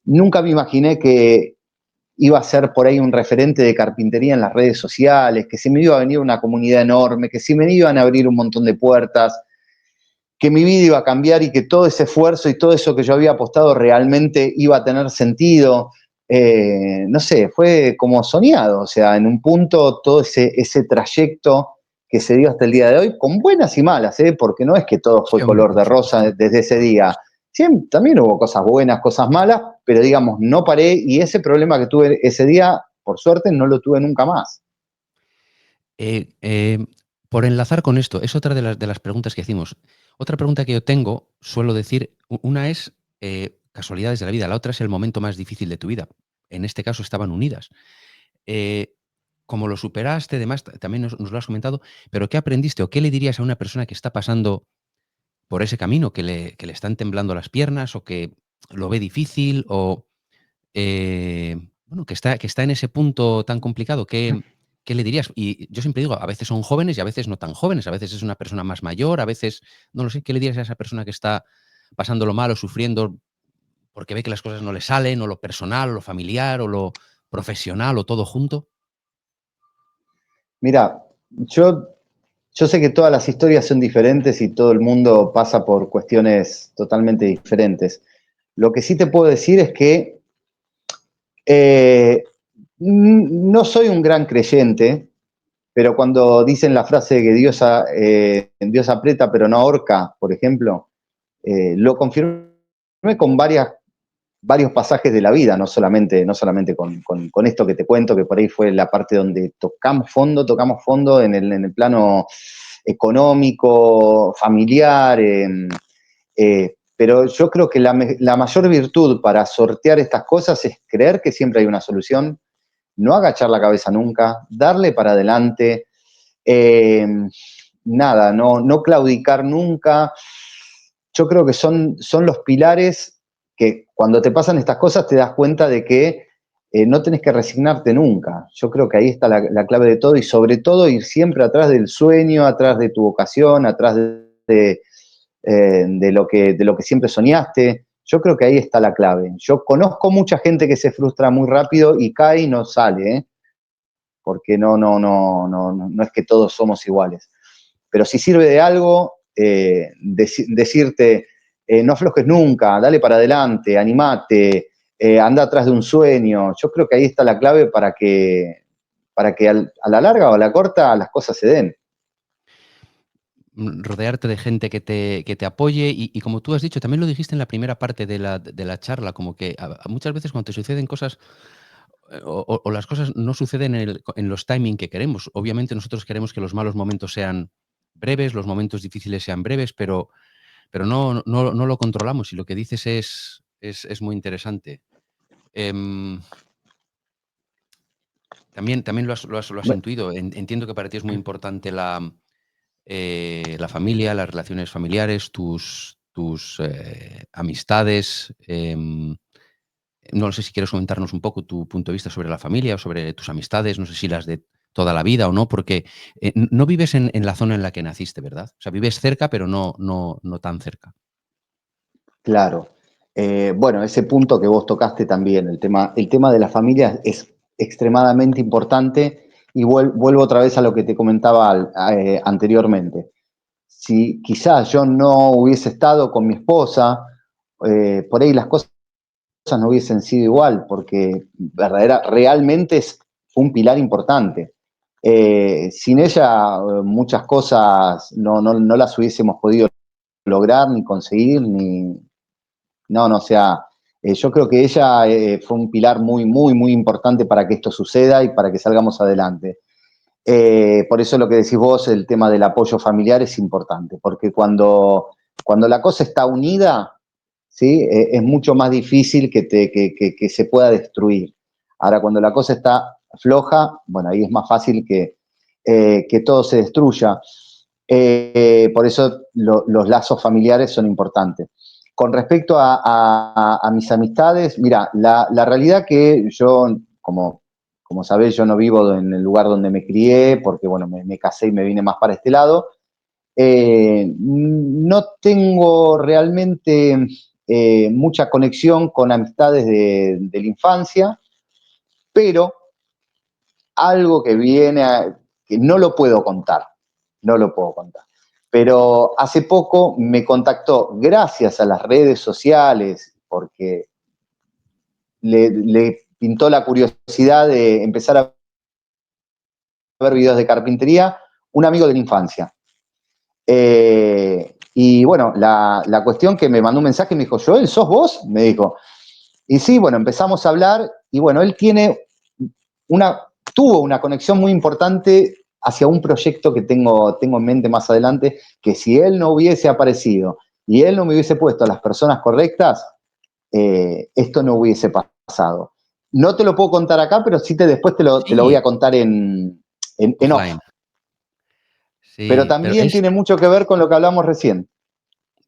Nunca me imaginé que iba a ser por ahí un referente de carpintería en las redes sociales, que se me iba a venir una comunidad enorme, que se me iban a abrir un montón de puertas, que mi vida iba a cambiar y que todo ese esfuerzo y todo eso que yo había apostado realmente iba a tener sentido. No sé, fue como soñado, o sea, en un punto todo ese trayecto que se dio hasta el día de hoy, con buenas y malas, porque no es que todo sí, fue hombre, color por de rosa supuesto. desde ese día. Siempre, también hubo cosas buenas, cosas malas, pero digamos, no paré, y ese problema que tuve ese día, por suerte, no lo tuve nunca más. Eh, eh, por enlazar con esto, es otra de las preguntas que hicimos. Otra pregunta que yo tengo, suelo decir, una es casualidades de la vida, la otra es el momento más difícil de tu vida. En este caso estaban unidas. Eh, ¿Cómo lo superaste? Además, también nos lo has comentado, pero ¿qué aprendiste o qué le dirías a una persona que está pasando por ese camino, que le están temblando las piernas o que lo ve difícil o, bueno, que está en ese punto tan complicado? ¿Qué le dirías? Y yo siempre digo, a veces son jóvenes y a veces no tan jóvenes, a veces es una persona más mayor, a veces, no lo sé, ¿qué le dirías a esa persona que está pasándolo mal o sufriendo porque ve que las cosas no le salen, o lo personal, o lo familiar, o lo profesional, o todo junto? Mira, yo sé que todas las historias son diferentes y todo el mundo pasa por cuestiones totalmente diferentes. Lo que sí te puedo decir es que eh, no soy un gran creyente, pero cuando dicen la frase que Dios aprieta pero no ahorca, por ejemplo, lo confirmé con varios pasajes de la vida, no solamente con esto que te cuento, que por ahí fue la parte donde tocamos fondo en el plano económico, familiar, pero yo creo que la mayor virtud para sortear estas cosas es creer que siempre hay una solución, no agachar la cabeza nunca, darle para adelante, eh, nada, no claudicar nunca. Yo creo que son los pilares que cuando te pasan estas cosas te das cuenta de que no tenés que resignarte nunca. Yo creo que ahí está la clave de todo y sobre todo ir siempre atrás del sueño, atrás de tu vocación, atrás de lo que siempre soñaste. Yo creo que ahí está la clave. Yo conozco mucha gente que se frustra muy rápido y cae y no sale, ¿eh? Porque no es que todos somos iguales. Pero si sirve de algo, decirte, no aflojes nunca, dale para adelante, animate, anda atrás de un sueño. Yo creo que ahí está la clave para que a la larga o a la corta las cosas se den. Rodearte de gente que te apoye y como tú has dicho, también lo dijiste en la primera parte de la charla, como que muchas veces cuando te suceden cosas o las cosas no suceden en los timing que queremos. Obviamente nosotros queremos que los malos momentos sean breves, los momentos difíciles sean breves, pero no lo controlamos y lo que dices es muy interesante. También lo has intuido. Entiendo que para ti es muy importante la familia, las relaciones familiares, tus amistades. No sé si quieres comentarnos un poco tu punto de vista sobre la familia o sobre tus amistades, no sé si las de toda la vida o no, porque no vives en la zona en la que naciste, ¿verdad? O sea, vives cerca, pero no tan cerca. Claro. Bueno, ese punto que vos tocaste también, el tema de la familia es extremadamente importante y vuelvo otra vez a lo que te comentaba anteriormente. Si quizás yo no hubiese estado con mi esposa, por ahí las cosas no hubiesen sido igual, porque realmente fue un pilar importante. Sin ella muchas cosas no las hubiésemos podido lograr, ni conseguir, no, o sea, yo creo que ella fue un pilar muy importante para que esto suceda y para que salgamos adelante. Por eso lo que decís vos, el tema del apoyo familiar es importante, porque cuando la cosa está unida, ¿sí? Es mucho más difícil que se pueda destruir. Ahora, cuando la cosa está floja, bueno, ahí es más fácil que todo se destruya. Por eso los lazos familiares son importantes. Con respecto a mis amistades, mira, la realidad que yo, como sabés, yo no vivo en el lugar donde me crié, porque bueno, me casé y me vine más para este lado. No tengo realmente mucha conexión con amistades de la infancia, pero algo que no lo puedo contar, no lo puedo contar. Pero hace poco me contactó, gracias a las redes sociales, porque le pintó la curiosidad de empezar a ver videos de carpintería, un amigo de la infancia. Y bueno, la cuestión que me mandó un mensaje y me dijo, Joel, ¿sos vos? Me dijo. Y sí, bueno, empezamos a hablar y bueno, él tuvo una conexión muy importante hacia un proyecto que tengo en mente más adelante, que si él no hubiese aparecido y él no me hubiese puesto a las personas correctas, esto no hubiese pasado. No te lo puedo contar acá, pero sí después te lo voy Sí, a contar en off. offline. Pero Sí, pero también tiene mucho que ver con lo que hablamos recién.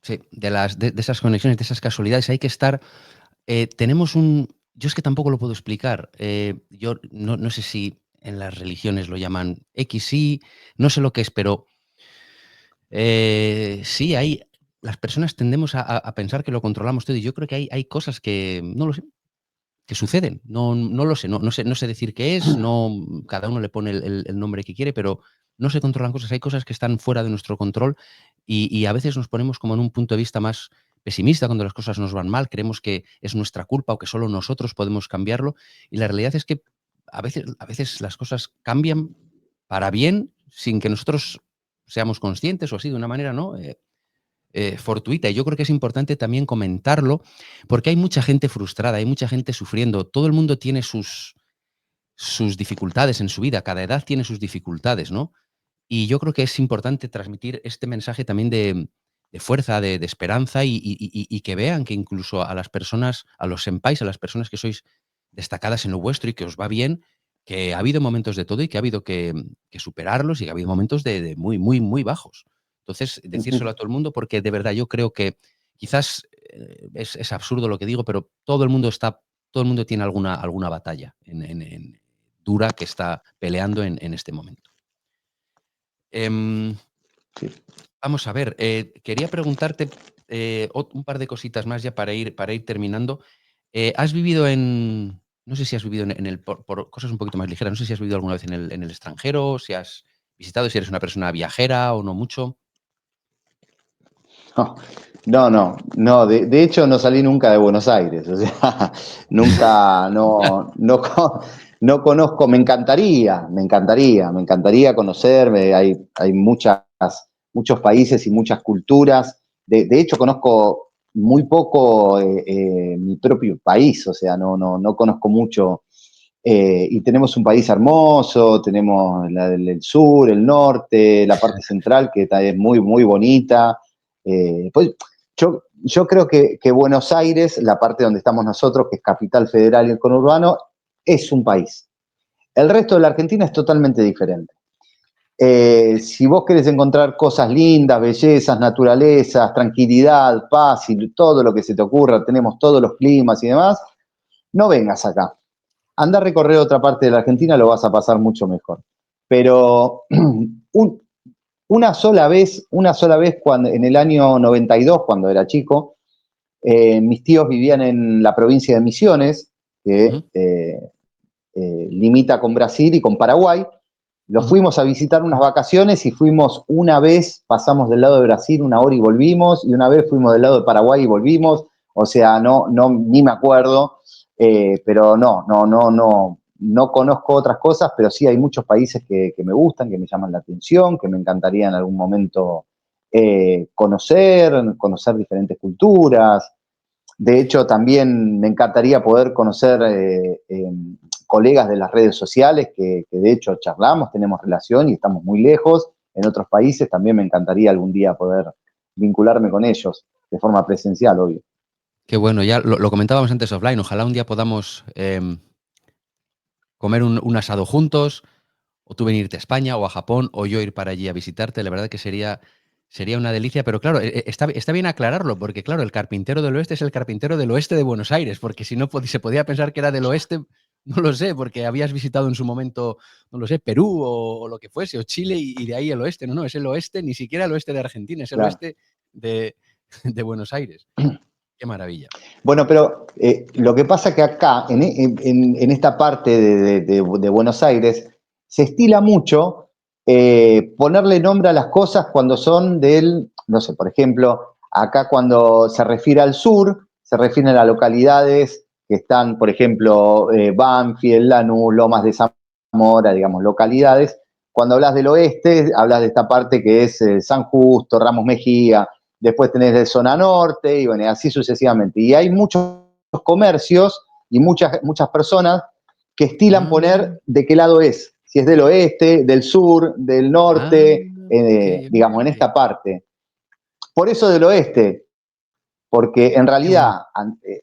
sí, de esas conexiones, de esas casualidades, hay que estar. Tenemos un. Yo es que tampoco lo puedo explicar. Yo no sé si en las religiones lo llaman X, sí, no sé lo que es, pero sí, las personas tendemos a pensar que lo controlamos todo y yo creo que hay cosas que, no lo sé, que suceden. No lo sé, no sé decir qué es, cada uno le pone el nombre que quiere, pero no se controlan cosas. Hay cosas que están fuera de nuestro control y a veces nos ponemos como en un punto de vista más pesimista cuando las cosas nos van mal, creemos que es nuestra culpa o que solo nosotros podemos cambiarlo y la realidad es que a veces las cosas cambian para bien sin que nosotros seamos conscientes o así de una manera, ¿no? Fortuita. Y yo creo que es importante también comentarlo, porque hay mucha gente frustrada, hay mucha gente sufriendo. Todo el mundo tiene sus dificultades en su vida, cada edad tiene sus dificultades, ¿no? Y yo creo que es importante transmitir este mensaje también de fuerza, de esperanza y que vean que incluso a las personas, a los senpais, a las personas que sois destacadas en lo vuestro y que os va bien, que ha habido momentos de todo y que ha habido que superarlos y que ha habido momentos de muy bajos. Entonces, decírselo a todo el mundo porque de verdad yo creo que quizás es absurdo lo que digo, pero todo el mundo está todo el mundo tiene alguna batalla dura que está peleando en este momento. Sí. Vamos a ver, quería preguntarte un par de cositas más ya para ir terminando. ¿Has vivido no sé si has vivido por cosas un poquito más ligeras, no sé si has vivido alguna vez en el extranjero, si has visitado, si eres una persona viajera o no mucho? No. De hecho, no salí nunca de Buenos Aires. O sea, nunca, no conozco. Me encantaría conocerme. Hay muchos países y muchas culturas. De hecho, conozco muy poco mi propio país. O sea, no conozco mucho. Y tenemos un país hermoso, tenemos el sur, el norte, la parte central, que es muy, muy bonita. Pues yo creo que Buenos Aires, la parte donde estamos nosotros, que es capital federal y el conurbano, es un país. El resto de la Argentina es totalmente diferente. Si vos querés encontrar cosas lindas, bellezas, naturalezas, tranquilidad, paz y todo lo que se te ocurra, tenemos todos los climas y demás, no vengas acá. Anda a recorrer otra parte de la Argentina, lo vas a pasar mucho mejor. Pero una sola vez cuando, en el año 92, cuando era chico, mis tíos vivían en la provincia de Misiones, que limita con Brasil y con Paraguay. Los fuimos a visitar unas vacaciones y fuimos una vez, pasamos del lado de Brasil 1 hora y volvimos, y una vez fuimos del lado de Paraguay y volvimos. O sea, ni me acuerdo, pero no conozco otras cosas, pero sí hay muchos países que me gustan, que me llaman la atención, que me encantaría en algún momento conocer diferentes culturas. De hecho, también me encantaría poder conocer colegas de las redes sociales que de hecho charlamos, tenemos relación y estamos muy lejos. En otros países también me encantaría algún día poder vincularme con ellos de forma presencial, obvio. Qué bueno, ya lo comentábamos antes offline. Ojalá un día podamos comer un asado juntos, o tú venirte a España o a Japón, o yo ir para allí a visitarte. La verdad que sería una delicia, pero claro, está bien aclararlo, porque claro, el carpintero del oeste es el carpintero del oeste de Buenos Aires, porque si no se podía pensar que era del oeste, no lo sé, porque habías visitado en su momento, no lo sé, Perú o lo que fuese, o Chile, y de ahí el oeste. No, es el oeste, ni siquiera el oeste de Argentina, es el Claro. oeste de Buenos Aires. Qué maravilla. Bueno, pero lo que pasa que acá, en esta parte de Buenos Aires, se estila mucho ponerle nombre a las cosas cuando son no sé, por ejemplo, acá cuando se refiere al sur, se refieren a localidades que están, por ejemplo, Banfield, Lanús, Lomas de Zamora, digamos, localidades. Cuando hablas del oeste, hablas de esta parte que es San Justo, Ramos Mejía. Después tenés de zona norte y bueno, así sucesivamente. Y hay muchos comercios y muchas personas que estilan poner de qué lado es, si es del oeste, del sur, del norte, digamos, en Ok. esta parte. Por eso del oeste, porque en Qué bueno. realidad,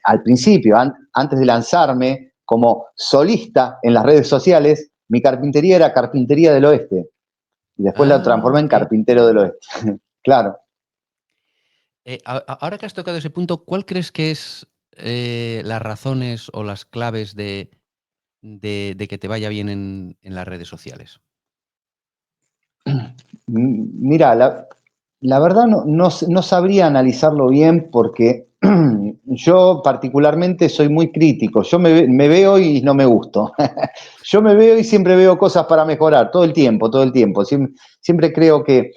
al principio, antes de lanzarme como solista en las redes sociales, mi carpintería era Carpintería del Oeste. Y después la transformé en Ok. Carpintero del Oeste. Claro. Ahora que has tocado ese punto, ¿cuál crees que es las razones o las claves de que te vaya bien en las redes sociales? Mira, la verdad no sabría analizarlo bien porque yo particularmente soy muy crítico. Yo me veo y no me gusto. Yo me veo y siempre veo cosas para mejorar, todo el tiempo, todo el tiempo. Siempre creo que...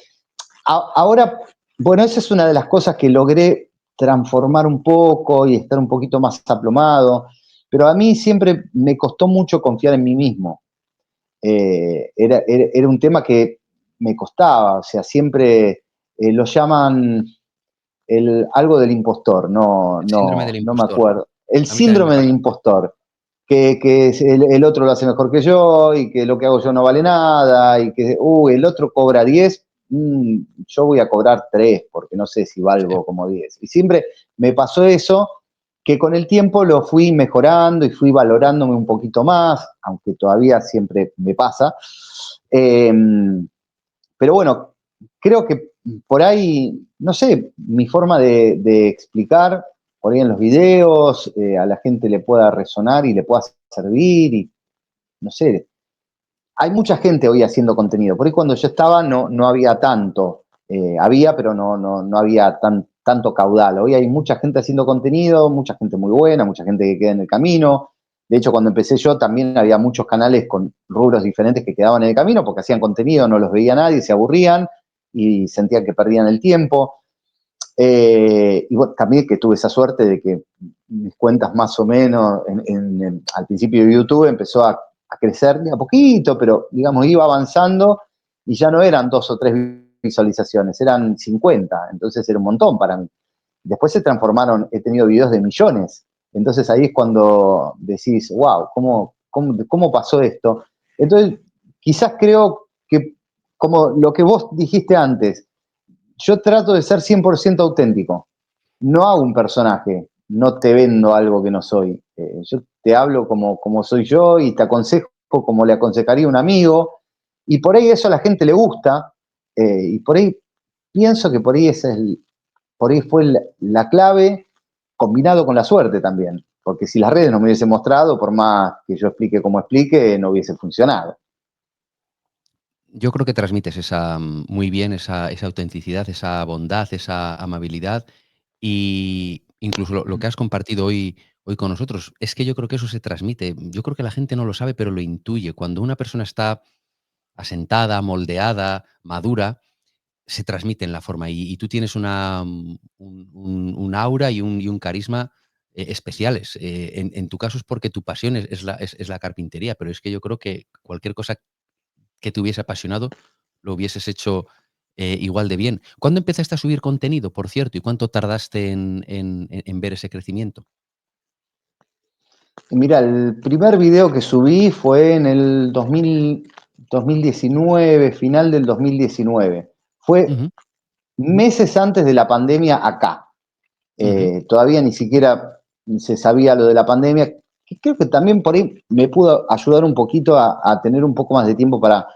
Ahora, bueno, esa es una de las cosas que logré transformar un poco y estar un poquito más aplomado, pero a mí siempre me costó mucho confiar en mí mismo. Era un tema que me costaba, o sea, siempre lo llaman algo del impostor, El síndrome del no me impostor. acuerdo. El A mí también me síndrome del pasa. impostor, que el otro lo hace mejor que yo y que lo que hago yo no vale nada y que, el otro cobra 10, yo voy a cobrar 3 porque no sé si Sí. valgo como 10. Y siempre me pasó eso, que con el tiempo lo fui mejorando y fui valorándome un poquito más, aunque todavía siempre me pasa. Eh, pero bueno, creo que por ahí, no sé, mi forma de explicar por ahí en los videos a la gente le pueda resonar y le pueda servir y no sé. Hay mucha gente hoy haciendo contenido. Por ahí cuando yo estaba no había tanto. Había, pero no había tanto caudal. Hoy hay mucha gente haciendo contenido, mucha gente muy buena, mucha gente que queda en el camino. De hecho, cuando empecé yo también había muchos canales con rubros diferentes que quedaban en el camino porque hacían contenido, no los veía nadie, se aburrían y sentían que perdían el tiempo. Y bueno, también que tuve esa suerte de que mis cuentas más o menos al principio de YouTube empezó a crecer de a poquito, pero digamos iba avanzando y ya no eran 2 o 3 visualizaciones, eran 50, entonces era un montón para mí. Después se transformaron, he tenido videos de millones, entonces ahí es cuando decís, wow, ¿cómo pasó esto? Entonces, quizás creo que, como lo que vos dijiste antes, yo trato de ser 100% auténtico. No hago un personaje, no te vendo algo que no soy. Yo te hablo como soy yo y te aconsejo como le aconsejaría a un amigo. Y por ahí eso a la gente le gusta. Y por ahí pienso que por ahí, por ahí fue la clave combinado con la suerte también. Porque si las redes no me hubiesen mostrado, por más que yo explique como explique, no hubiese funcionado. Yo creo que transmites muy bien esa autenticidad, esa bondad, esa amabilidad y incluso lo que has compartido hoy con nosotros. Es que yo creo que eso se transmite. Yo creo que la gente no lo sabe, pero lo intuye. Cuando una persona está asentada, moldeada, madura, se transmite en la forma y tú tienes un aura y un carisma, especiales. En tu caso es porque tu pasión es la carpintería, pero es que yo creo que cualquier cosa que te hubiese apasionado, lo hubieses hecho, igual de bien. ¿Cuándo empezaste a subir contenido, por cierto, y cuánto tardaste en ver ese crecimiento? Mira, el primer video que subí fue en el 2019, final del 2019. Fue Ujú, meses antes de la pandemia acá. ujú, Todavía ni siquiera se sabía lo de la pandemia. Que creo que también por ahí me pudo ayudar un poquito a tener un poco más de tiempo para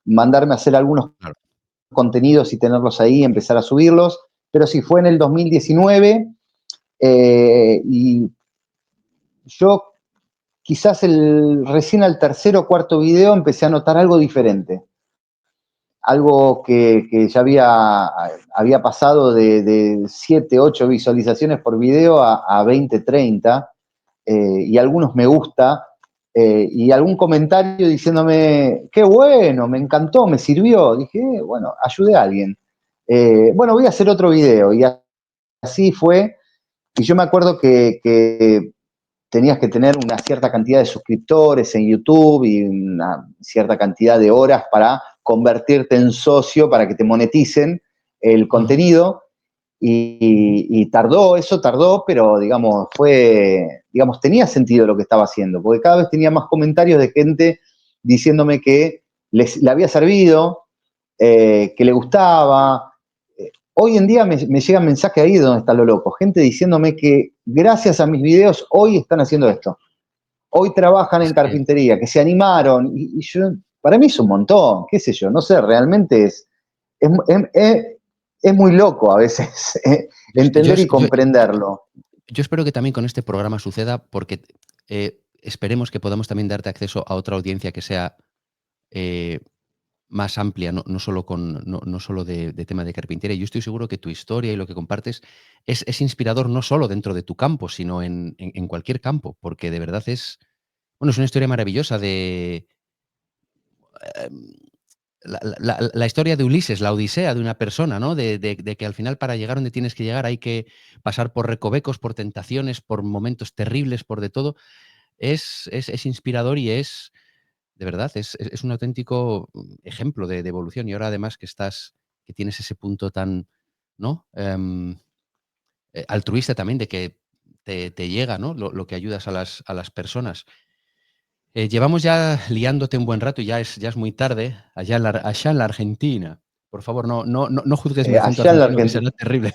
mandarme a hacer algunos claro. contenidos y tenerlos ahí, empezar a subirlos. Pero sí, fue en el 2019 y yo quizás recién al tercer o cuarto video empecé a notar algo diferente. Algo que ya había pasado de 7, 8 visualizaciones por video a 20, 30, y algunos me gusta, y algún comentario diciéndome, qué bueno, me encantó, me sirvió. Dije, bueno, ayudé a alguien. Bueno, voy a hacer otro video, y así fue. Y yo me acuerdo que tenías que tener una cierta cantidad de suscriptores en YouTube y una cierta cantidad de horas para convertirte en socio para que te moneticen el Ujú, contenido. Y eso tardó, pero digamos, tenía sentido lo que estaba haciendo, porque cada vez tenía más comentarios de gente diciéndome que le había servido, que le gustaba. Hoy en día me llegan mensajes ahí de donde está lo loco, gente diciéndome que gracias a mis videos hoy están haciendo esto, hoy trabajan en es que carpintería, que se animaron, y yo, para mí es un montón, qué sé yo, no sé, realmente es, es- es- es muy loco a veces yo entender y yo comprenderlo. yo espero que también con este programa suceda porque, esperemos que podamos también darte acceso a otra audiencia que sea, eh, más amplia, no solo de tema de carpintería. Yo estoy seguro que tu historia y lo que compartes es inspirador no solo dentro de tu campo, sino en cualquier campo, porque de verdad es una historia maravillosa de, em, la historia de Ulises, la odisea de una persona, ¿no? De que al final para llegar donde tienes que llegar hay que pasar por recovecos, por tentaciones, por momentos terribles, por de todo. Es inspirador y de verdad, es un auténtico, ejemplo de evolución. Y ahora además que tienes ese punto tan, ¿no? Altruista también de que te llega, ¿no? Lo que ayudas a las personas. Llevamos ya liándote un buen rato y ya es muy tarde, allá en la Argentina. Por favor, no juzgues mi acento Allá en la argentino, que Argentina. será terrible.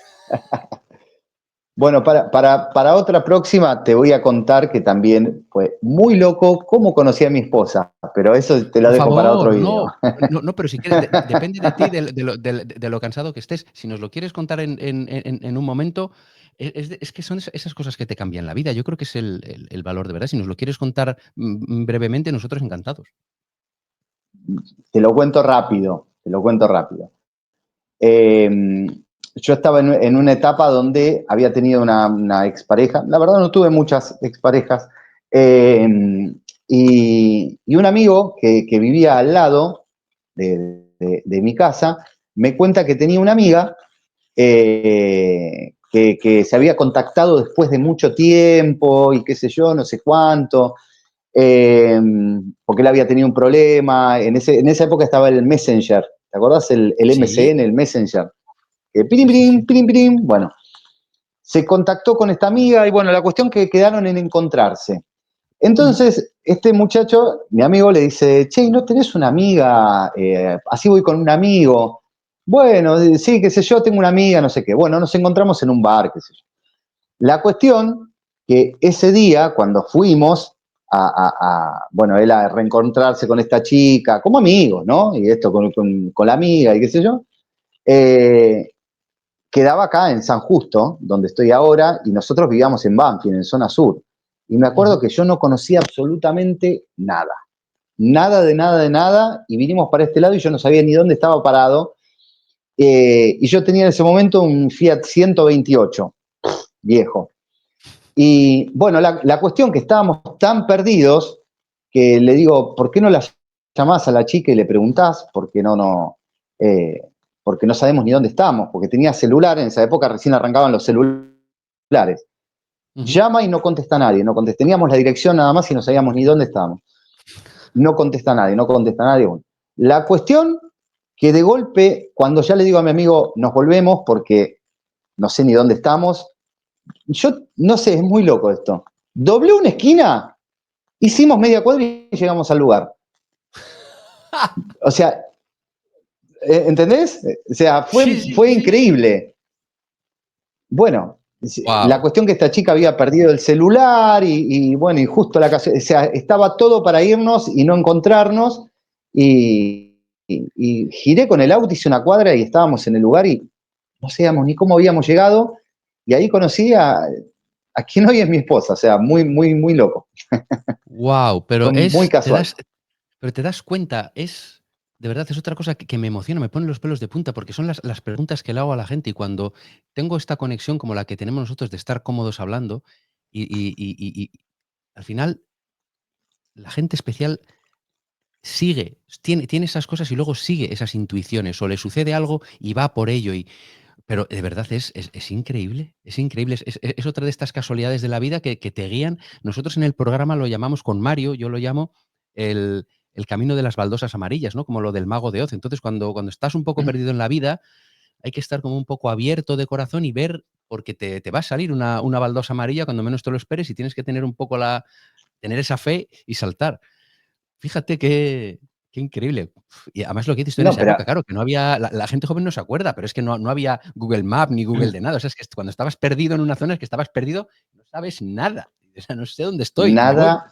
Bueno, para otra próxima te voy a contar que también fue muy loco cómo conocí a mi esposa, pero eso te lo Por dejo para otro favor, video. no, pero si quieres, depende de ti, de lo cansado que estés. Si nos lo quieres contar en un momento, es que son esas cosas que te cambian la vida. Yo creo que es el valor de verdad. Si nos lo quieres contar brevemente, nosotros encantados. Te lo cuento rápido, te lo cuento rápido. Yo estaba en una etapa donde había tenido una expareja. La verdad no tuve muchas exparejas. Y un amigo que vivía al lado de mi casa me cuenta que tenía una amiga que se había contactado después de mucho tiempo y qué sé yo, no sé cuánto, porque él había tenido un problema. En esa época estaba el Messenger, ¿te acordás? El Sí, MSN, el Messenger. Pirim, sí, sí, sí. pirim, pirim, pirim. Bueno, se contactó con esta amiga y bueno, la cuestión que quedaron en encontrarse. Ujú. Entonces, este muchacho, mi amigo, le dice, che, ¿no tenés una amiga? Así voy con un amigo. Bueno, sí, qué sé yo, tengo una amiga, no sé qué. Bueno, nos encontramos en un bar, qué sé yo. La cuestión que ese día, cuando fuimos bueno, él a reencontrarse con esta chica, como amigos, ¿no? Y esto con la amiga y qué sé yo, eh, quedaba acá en San Justo, donde estoy ahora, y nosotros vivíamos en Banfield, en zona sur. Y me acuerdo Ujú. que yo no conocía absolutamente nada. Nada de nada de nada, y vinimos para este lado y yo no sabía ni dónde estaba parado. Y yo tenía en ese momento un Fiat 128, viejo. Y bueno, la cuestión que estábamos tan perdidos que le digo, ¿por qué no la llamás a la chica y le preguntás? Eh, porque no sabemos ni dónde estamos, porque tenía celular, en esa época recién arrancaban los celulares. Ujú. Llama y no contesta nadie, no contesta. Teníamos la dirección nada más y no sabíamos ni dónde estábamos. No contesta nadie, no contesta nadie. Bueno, la cuestión que de golpe, cuando ya le digo a mi amigo, nos volvemos porque no sé ni dónde estamos, yo no sé, es muy loco esto. Doblé una esquina, hicimos media cuadra y llegamos al lugar. O sea, ¿entendés? O sea, Sí, sí, fue sí, sí. increíble. Bueno, la Wow, cuestión que esta chica había perdido el celular bueno, y justo o sea, estaba todo para irnos y no encontrarnos y giré con el auto, hice una cuadra y estábamos en el lugar y no sabíamos ni cómo habíamos llegado y ahí conocí a quien hoy es mi esposa, o sea, muy, muy, muy loco. wow, Fue muy casual. pero te das cuenta, de verdad, es otra cosa que me emociona, me pone los pelos de punta, porque son las preguntas que le hago a la gente y cuando tengo esta conexión como la que tenemos nosotros de estar cómodos hablando y al final la gente especial tiene esas cosas y luego sigue esas intuiciones o le sucede algo y va por ello pero de verdad es increíble, es increíble, es otra de estas casualidades de la vida que te guían. Nosotros en el programa lo llamamos con Mario, yo lo llamo el camino de las baldosas amarillas, ¿no? Como lo del Mago de Oz. Entonces, cuando estás un poco perdido en la vida, hay que estar como un poco abierto de corazón y ver, porque te va a salir una baldosa amarilla cuando menos te lo esperes y tienes que tener un poco tener esa fe y saltar. Fíjate qué increíble. Y además lo que dices tú en No, esa pero época, claro, que no había la gente joven no se acuerda, pero es que no había Google Maps ni Google de nada. O sea, es que cuando estabas perdido en una zona es que estabas perdido, no sabes nada. O sea, no sé dónde estoy, me voy. nada,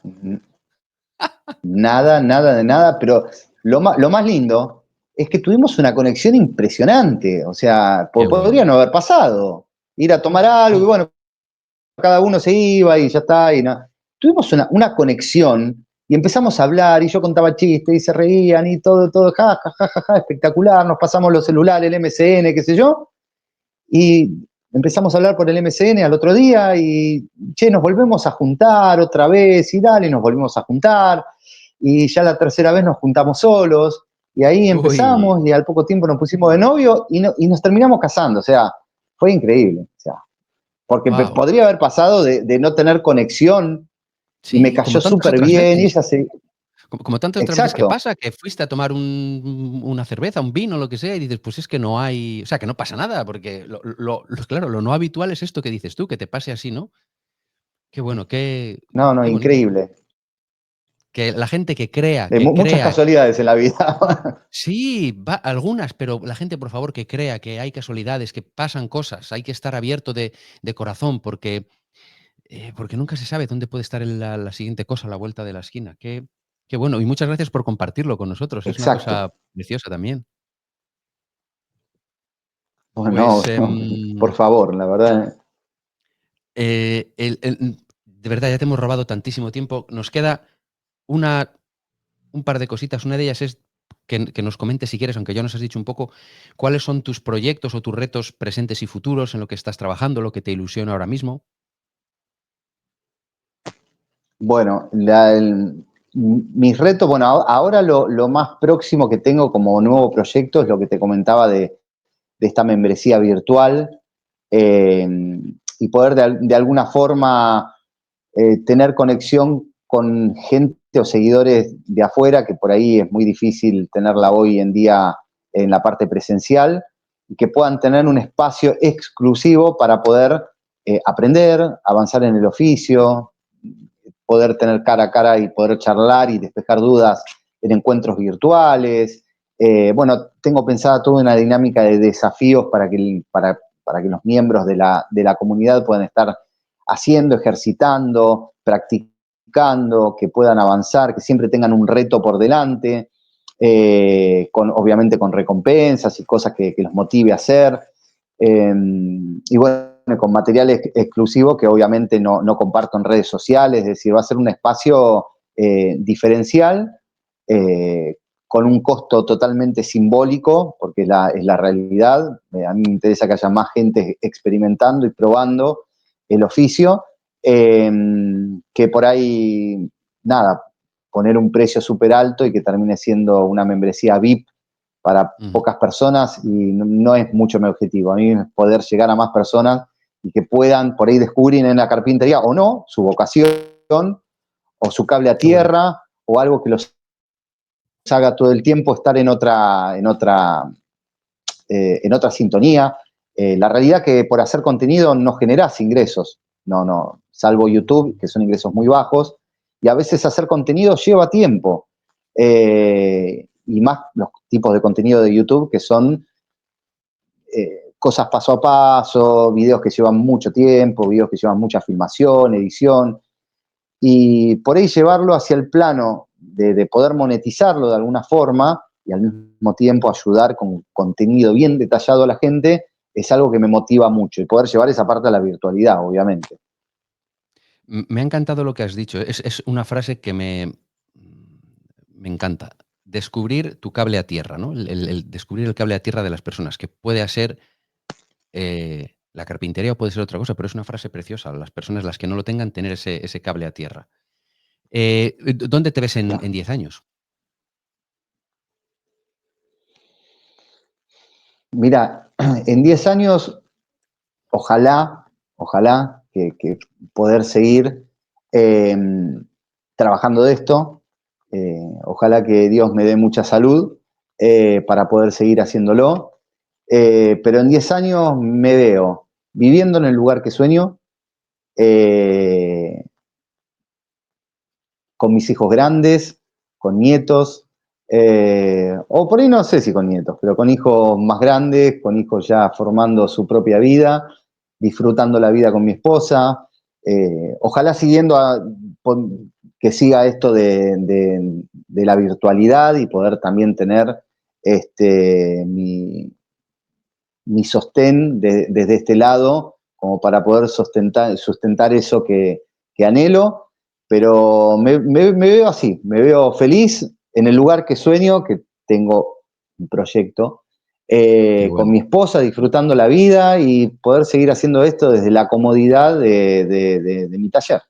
nada, nada de nada, pero lo más lindo es que tuvimos una conexión impresionante, o sea, Qué podría bueno. no haber pasado, ir a tomar algo y No, bueno, cada uno se iba y ya está, y no. Tuvimos una conexión y empezamos a hablar y yo contaba chistes y se reían y todo, ja, ja, ja, ja, ja, espectacular, nos pasamos los celulares, el MSN, qué sé yo, y empezamos a hablar por el MSN al otro día y, che, nos volvemos a juntar otra vez y dale, nos volvimos a juntar y ya la tercera vez nos juntamos solos y ahí uy, empezamos y al poco tiempo nos pusimos de novio y nos terminamos casando, o sea, fue increíble, o sea, porque guau. podría haber pasado de no tener conexión y me Sí, cayó como tantas súper otras bien y veces. ella se... Como tantas otras veces que Exacto. pasa, que fuiste a tomar una cerveza, un vino, lo que sea, y dices, pues es que no hay, o sea, que no pasa nada, porque claro, lo no habitual es esto que dices tú, que te pase así, ¿no? Qué bueno, No, no, qué bonito. increíble. Que la gente Muchas casualidades en la vida. sí, algunas, pero la gente, por favor, que crea que hay casualidades, que pasan cosas, hay que estar abierto de corazón, porque nunca se sabe dónde puede estar la siguiente cosa a la vuelta de la esquina. Qué bueno, y muchas gracias por compartirlo con nosotros, es una Exacto. cosa preciosa también. Bueno, Pues, no, por favor, la verdad. De verdad, ya te hemos robado tantísimo tiempo. Nos queda un par de cositas. Una de ellas es que nos comentes, si quieres, aunque ya nos has dicho un poco, cuáles son tus proyectos o tus retos presentes y futuros en lo que estás trabajando, lo que te ilusiona ahora mismo. Bueno, mis retos, bueno, ahora lo más próximo que tengo como nuevo proyecto es lo que te comentaba de esta membresía virtual, eh, y poder de alguna forma tener conexión con gente o seguidores de afuera, que por ahí es muy difícil tenerla hoy en día en la parte presencial, y que puedan tener un espacio exclusivo para poder aprender, avanzar en el oficio, poder tener cara a cara y poder charlar y despejar dudas en encuentros virtuales. Bueno, tengo pensada toda una dinámica de desafíos para que los miembros de la comunidad puedan estar haciendo, ejercitando, practicando, que puedan avanzar, que siempre tengan un reto por delante, obviamente con recompensas y cosas que los motive a hacer. Y bueno, con material exclusivo que obviamente no comparto en redes sociales, es decir, va a ser un espacio diferencial, con un costo totalmente simbólico, porque es la realidad. A mí me interesa que haya más gente experimentando y probando el oficio, que por ahí, nada, poner un precio súper alto y que termine siendo una membresía VIP para pocas personas, y no es mucho mi objetivo. A mí es poder llegar a más personas y que puedan por ahí descubrir en la carpintería o no su vocación o su cable a Qué bueno. tierra o algo que los haga todo el tiempo estar en otra sintonía. La realidad que por hacer contenido no generás ingresos, salvo YouTube, que son ingresos muy bajos, y a veces hacer contenido lleva tiempo, y más los tipos de contenido de YouTube que son cosas paso a paso, videos que llevan mucho tiempo, videos que llevan mucha filmación, edición, y por ahí llevarlo hacia el plano de poder monetizarlo de alguna forma y al mismo tiempo ayudar con contenido bien detallado a la gente, es algo que me motiva mucho, y poder llevar esa parte a la virtualidad, obviamente. Me ha encantado lo que has dicho. Es una frase que me encanta. Descubrir tu cable a tierra, ¿no? El descubrir el cable a tierra de las personas, que puede ser la carpintería o puede ser otra cosa, pero es una frase preciosa. Las personas, las que no lo tengan, tener ese cable a tierra. ¿Dónde te ves en 10 años? Mira, en 10 años, ojalá que poder seguir eh, trabajando de esto. Ojalá que Dios me dé mucha salud para poder seguir haciéndolo. Pero en 10 años me veo viviendo en el lugar que sueño, eh, con mis hijos grandes, con nietos, o por ahí no sé si con nietos, pero con hijos más grandes, con hijos ya formando su propia vida, disfrutando la vida con mi esposa. Ojalá que siga esto de la virtualidad y poder también tener mi sostén desde este lado, como para poder sustentar eso que anhelo, pero me veo así, me veo feliz en el lugar que sueño, que tengo un proyecto, Qué con bueno, mi esposa, disfrutando la vida y poder seguir haciendo esto desde la comodidad de mi taller.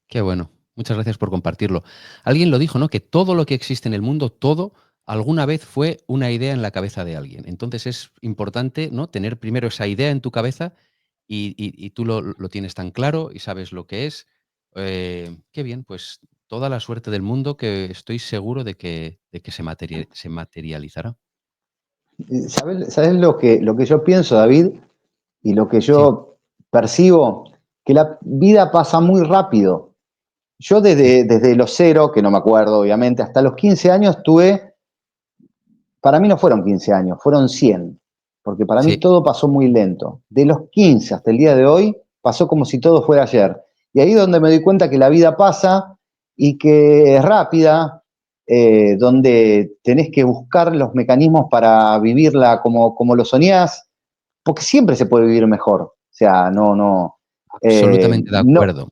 qué bueno. Muchas gracias por compartirlo. Alguien lo dijo, ¿no? Que todo lo que existe en el mundo, todo, alguna vez fue una idea en la cabeza de alguien. Entonces es importante, ¿no? Tener primero esa idea en tu cabeza y tú lo tienes tan claro y sabes lo que es. Qué bien, pues toda la suerte del mundo, que estoy seguro de que se materializará. ¿Sabes lo que yo pienso, David? Y lo que Sí, yo percibo, que la vida pasa muy rápido. Yo sí, desde los 0, que no me acuerdo obviamente, hasta los 15 años para mí no fueron 15 años, fueron 100, porque para mí sí. todo pasó muy lento. De los 15 hasta el día de hoy, pasó como si todo fuera ayer. Y ahí es donde me doy cuenta que la vida pasa y que es rápida, donde tenés que buscar los mecanismos para vivirla como lo soñás, porque siempre se puede vivir mejor. O sea, no. Absolutamente de No, acuerdo.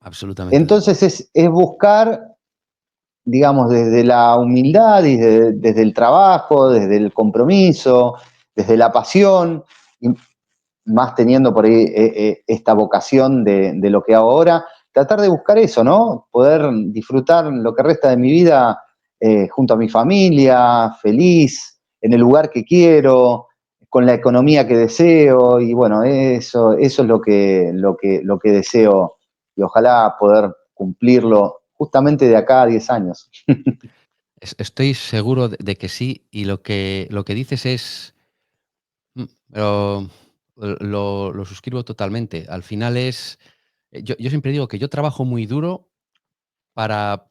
Absolutamente de acuerdo. entonces es buscar, digamos, desde la humildad y desde el trabajo, desde el compromiso, desde la pasión, y más teniendo por ahí esta vocación de lo que hago ahora, tratar de buscar eso, ¿no? Poder disfrutar lo que resta de mi vida junto a mi familia, feliz, en el lugar que quiero, con la economía que deseo, y bueno, eso es lo que deseo, y ojalá poder cumplirlo justamente de acá a 10 años. Estoy seguro de que sí, y lo que dices es, lo lo suscribo totalmente. Al final es, yo siempre digo que yo trabajo muy duro para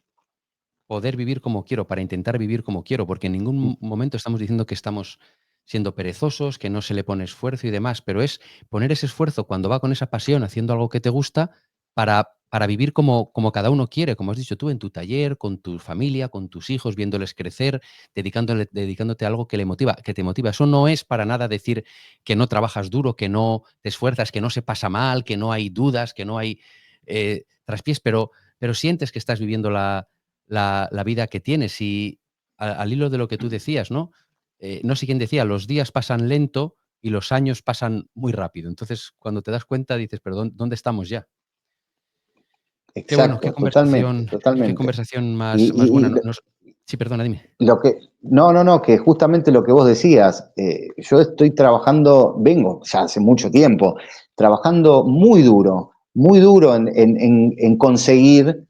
poder vivir como quiero, para intentar vivir como quiero, porque en ningún momento estamos diciendo que estamos siendo perezosos, que no se le pone esfuerzo y demás, pero es poner ese esfuerzo cuando va con esa pasión, haciendo algo que te gusta, para vivir como cada uno quiere, como has dicho tú, en tu taller, con tu familia, con tus hijos, viéndoles crecer, dedicándote a algo que le motiva, que te motiva. Eso no es para nada decir que no trabajas duro, que no te esfuerzas, que no se pasa mal, que no hay dudas, que no hay traspiés, pero sientes que estás viviendo la vida que tienes. Y al hilo de lo que tú decías, ¿no? No sé quién decía, los días pasan lento y los años pasan muy rápido. Entonces, cuando te das cuenta, dices, pero ¿dónde estamos ya? Qué bueno, Exacto, totalmente, qué totalmente. conversación más Y, buena. y Sí, perdona, dime. no, que justamente lo que vos decías, yo estoy trabajando, vengo ya hace mucho tiempo, trabajando muy duro en conseguir,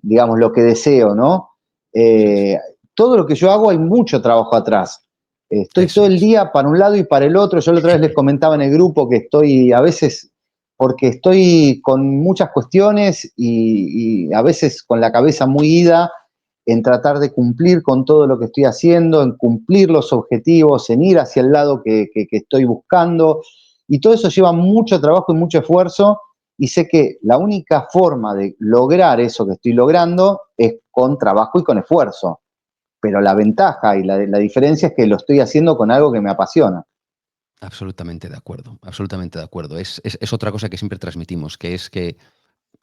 digamos, lo que deseo, ¿no? Eso es. Eh, Todo lo que yo hago hay mucho trabajo atrás. Estoy todo Eso el es. día para un lado y para el otro. Yo la otra vez les comentaba en el grupo que estoy a veces, porque estoy con muchas cuestiones y a veces con la cabeza muy ida en tratar de cumplir con todo lo que estoy haciendo, en cumplir los objetivos, en ir hacia el lado que estoy buscando. Y todo eso lleva mucho trabajo y mucho esfuerzo. Y sé que la única forma de lograr eso que estoy logrando es con trabajo y con esfuerzo. Pero la ventaja y la diferencia es que lo estoy haciendo con algo que me apasiona. Absolutamente de acuerdo, absolutamente de acuerdo. Es otra cosa que siempre transmitimos, que es que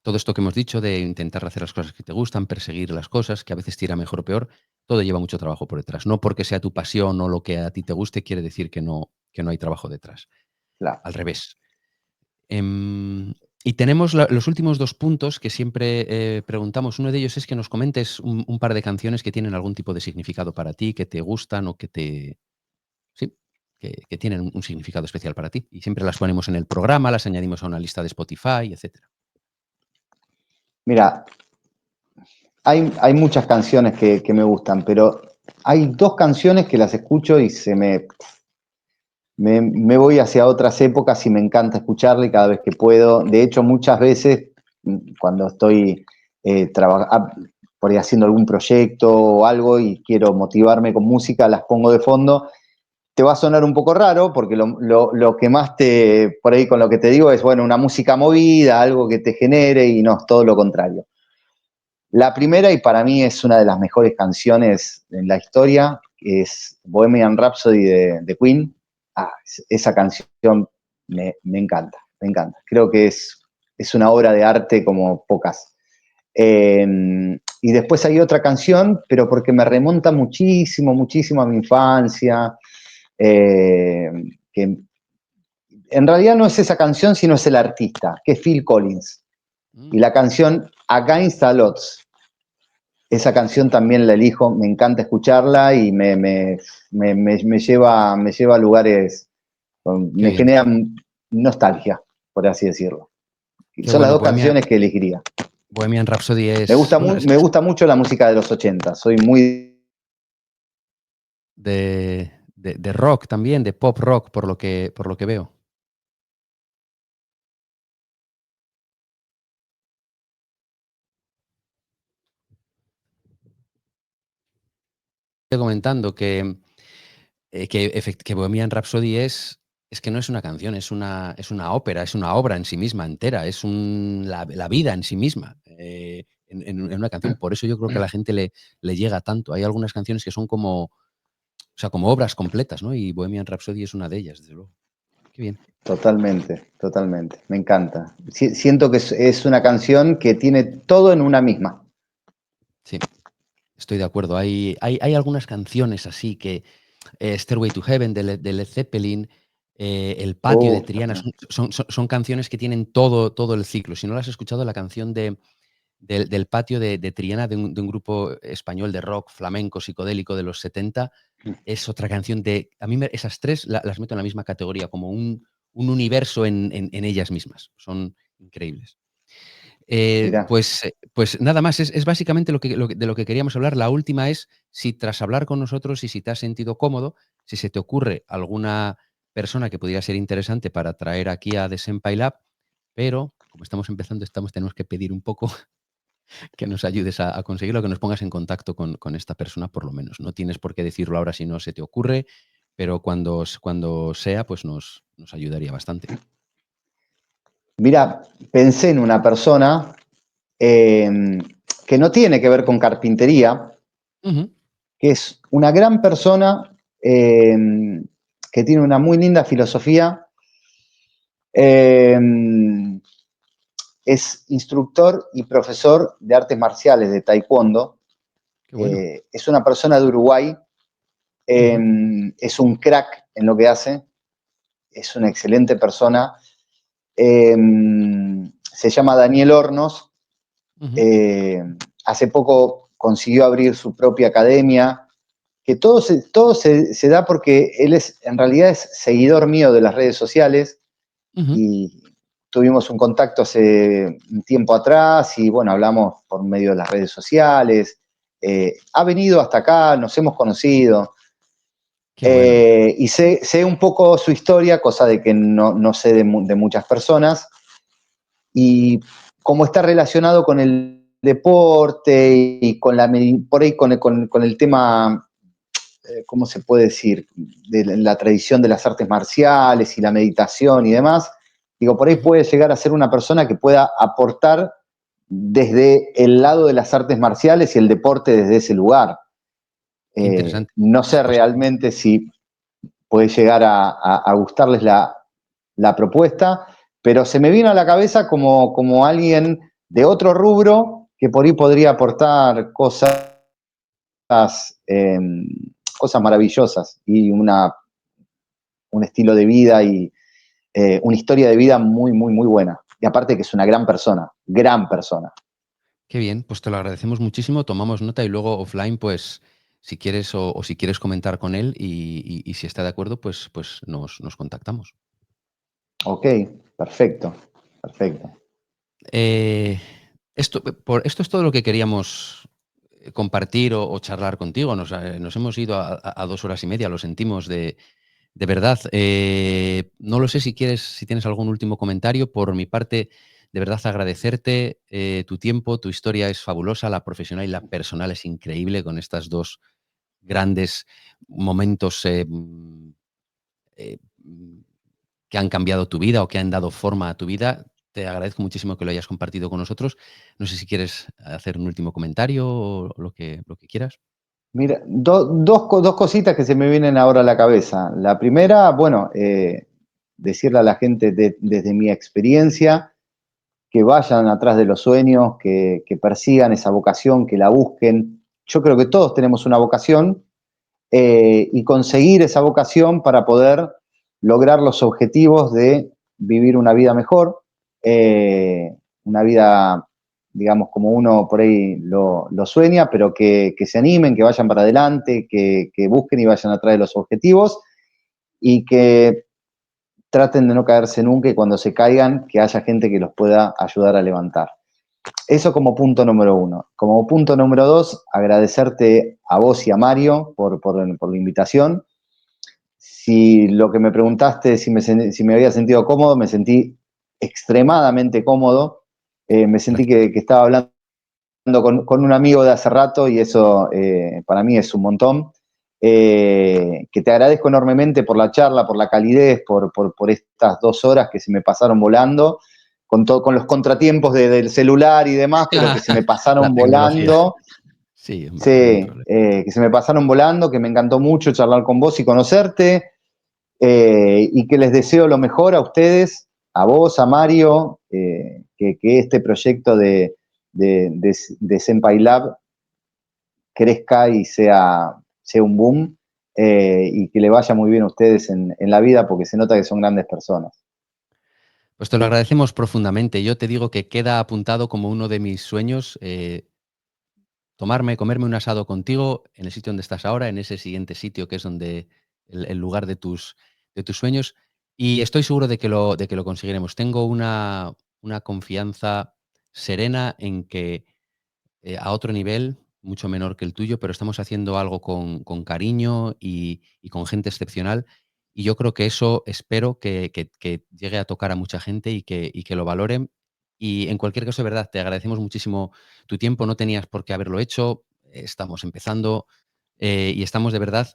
todo esto que hemos dicho de intentar hacer las cosas que te gustan, perseguir las cosas, que a veces te irá mejor o peor, todo lleva mucho trabajo por detrás. No porque sea tu pasión o lo que a ti te guste, quiere decir que no hay trabajo detrás. Claro. Al revés. Y tenemos los últimos dos puntos que siempre preguntamos. Uno de ellos es que nos comentes un par de canciones que tienen algún tipo de significado para ti, que te gustan o que te... Sí, que tienen un significado especial para ti. Y siempre las ponemos en el programa, las añadimos a una lista de Spotify, etcétera. Mira, hay muchas canciones que me gustan, pero hay dos canciones que las escucho y me voy hacia otras épocas y me encanta escucharle cada vez que puedo. De hecho, muchas veces cuando estoy por ahí haciendo algún proyecto o algo y quiero motivarme con música, las pongo de fondo. Te va a sonar un poco raro porque lo que más por ahí con lo que te digo es, bueno, una música movida, algo que te genere y no, es todo lo contrario. La primera, y para mí es una de las mejores canciones en la historia, es Bohemian Rhapsody de Queen. Esa canción me encanta, me encanta. Creo que es una obra de arte como pocas. Y después hay otra canción, pero porque me remonta muchísimo, muchísimo a mi infancia, eh, que en realidad no es esa canción, sino es el artista, que es Phil Collins. Y Mm, la canción Against the Odds. Esa canción también la elijo, me encanta escucharla y me lleva a lugares, qué me bien. generan nostalgia, por así decirlo. Qué Son las bueno. dos canciones que elegiría. Bohemian Rhapsody Me es, gusta, bueno, me gusta mucho la música de los 80, soy muy... de rock también, de pop rock, por lo que veo. Estoy comentando que Bohemian Rhapsody es que no es una canción, es una ópera, es una obra en sí misma entera, es la vida en sí misma, en una canción. Por eso yo creo que a la gente le llega tanto. Hay algunas canciones que son como, o sea, como obras completas, ¿no? Y Bohemian Rhapsody es una de ellas, desde luego. Qué bien. Totalmente, totalmente. Me encanta. Siento que es una canción que tiene todo en una misma. Sí, estoy de acuerdo. Hay algunas canciones así que Stairway to Heaven de Led Zeppelin, El patio de Triana, También. son canciones que tienen todo el ciclo. Si no las has escuchado, la canción del patio de Triana, de un grupo español de rock flamenco psicodélico de los 70, es otra canción de... A mí esas tres las meto en la misma categoría, como un universo en ellas mismas. Son increíbles. Mirá. Pues nada más, es básicamente de lo que queríamos hablar. La última es si tras hablar con nosotros y si te has sentido cómodo, si se te ocurre alguna persona que pudiera ser interesante para traer aquí a The Senpai Lab, pero como estamos empezando, tenemos que pedir un poco que nos ayudes a conseguirlo, que nos pongas en contacto con esta persona por lo menos. No tienes por qué decirlo ahora si no se te ocurre, pero cuando sea, pues nos ayudaría bastante. Mira, pensé en una persona eh, que no tiene que ver con carpintería, Ujú. que es una gran persona eh, que tiene una muy linda filosofía. Eh, es instructor y profesor de artes marciales de taekwondo. Qué bueno. Es una persona de Uruguay. Ujú, Es un crack en lo que hace. Es una excelente persona. Se llama Daniel Hornos. ujú. Eh, Hace poco consiguió abrir su propia academia, que se da porque él en realidad es seguidor mío de las redes sociales Ujú. y tuvimos un contacto hace un tiempo atrás y bueno, hablamos por medio de las redes sociales. Ha venido hasta acá, nos hemos conocido. Qué bueno. Y sé un poco su historia, cosa de que no sé de muchas personas. Y cómo está relacionado con el deporte y con por ahí con el tema, ¿cómo se puede decir? De la tradición de las artes marciales y la meditación y demás. Digo, por ahí Ujú. puede llegar a ser una persona que pueda aportar desde el lado de las artes marciales y el deporte desde ese lugar. Qué interesante. No sé Pues realmente si puede llegar a gustarles la propuesta, pero se me vino a la cabeza como alguien de otro rubro que por ahí podría aportar eh, cosas maravillosas y un estilo de vida y una historia de vida muy, muy, muy buena. Y aparte que es una gran persona, gran persona. qué bien, pues te lo agradecemos muchísimo, tomamos nota y luego offline, pues si quieres o si quieres comentar con él y si está de acuerdo, pues nos contactamos. Ok, perfecto, perfecto. Eh, esto es todo lo que queríamos compartir o charlar contigo. Nos hemos ido a 2 horas y media, lo sentimos de verdad. No lo sé si tienes algún último comentario. Por mi parte, de verdad agradecerte tu tiempo, tu historia es fabulosa, la profesional y la personal es increíble con estas dos grandes momentos eh, mm, que han cambiado tu vida o que han dado forma a tu vida. Te agradezco muchísimo que lo hayas compartido con nosotros. No sé si quieres hacer un último comentario o lo que quieras. Mira, dos cositas que se me vienen ahora a la cabeza. La primera, bueno, decirle a la gente desde mi experiencia que vayan atrás de los sueños, que persigan esa vocación, que la busquen. Yo creo que todos tenemos una vocación y conseguir esa vocación para poder lograr los objetivos de vivir una vida mejor, una vida, digamos, como uno por ahí lo sueña, pero que se animen, que vayan para adelante, que busquen y vayan atrás de los objetivos y que traten de no caerse nunca y cuando se caigan, que haya gente que los pueda ayudar a levantar. Eso como punto número uno. Como punto número dos, agradecerte a vos y a Mario por la invitación. Si lo que me preguntaste, si me había sentido cómodo, me sentí extremadamente cómodo. Me sentí Gracias. que estaba hablando con un amigo de hace rato y eso para mí es un montón. Que te agradezco enormemente por la charla, por la calidez, por estas 2 horas que se me pasaron volando, con los contratiempos del celular y demás, pero que se me La pasaron tecnología. volando. Sí, hombre, ningún Sí, problema. que se me pasaron volando, que me encantó mucho charlar con vos y conocerte. y que les deseo lo mejor a ustedes, a vos, a Mario, que este proyecto de Senpai Lab crezca y sea un boom, y que le vaya muy bien a ustedes en la vida, porque se nota que son grandes personas. Pues te lo agradecemos profundamente. Yo te digo que queda apuntado como uno de mis sueños, comerme un asado contigo en el sitio donde estás ahora, en ese siguiente sitio que es donde el lugar de tus sueños, y estoy seguro de que lo conseguiremos. Tengo una confianza serena en que, a otro nivel, mucho menor que el tuyo, pero estamos haciendo algo con cariño y con gente excepcional, y yo creo que eso espero que llegue a tocar a mucha gente y que lo valoren. Y en cualquier caso, de verdad, te agradecemos muchísimo tu tiempo, no tenías por qué haberlo hecho, estamos empezando, y estamos de verdad,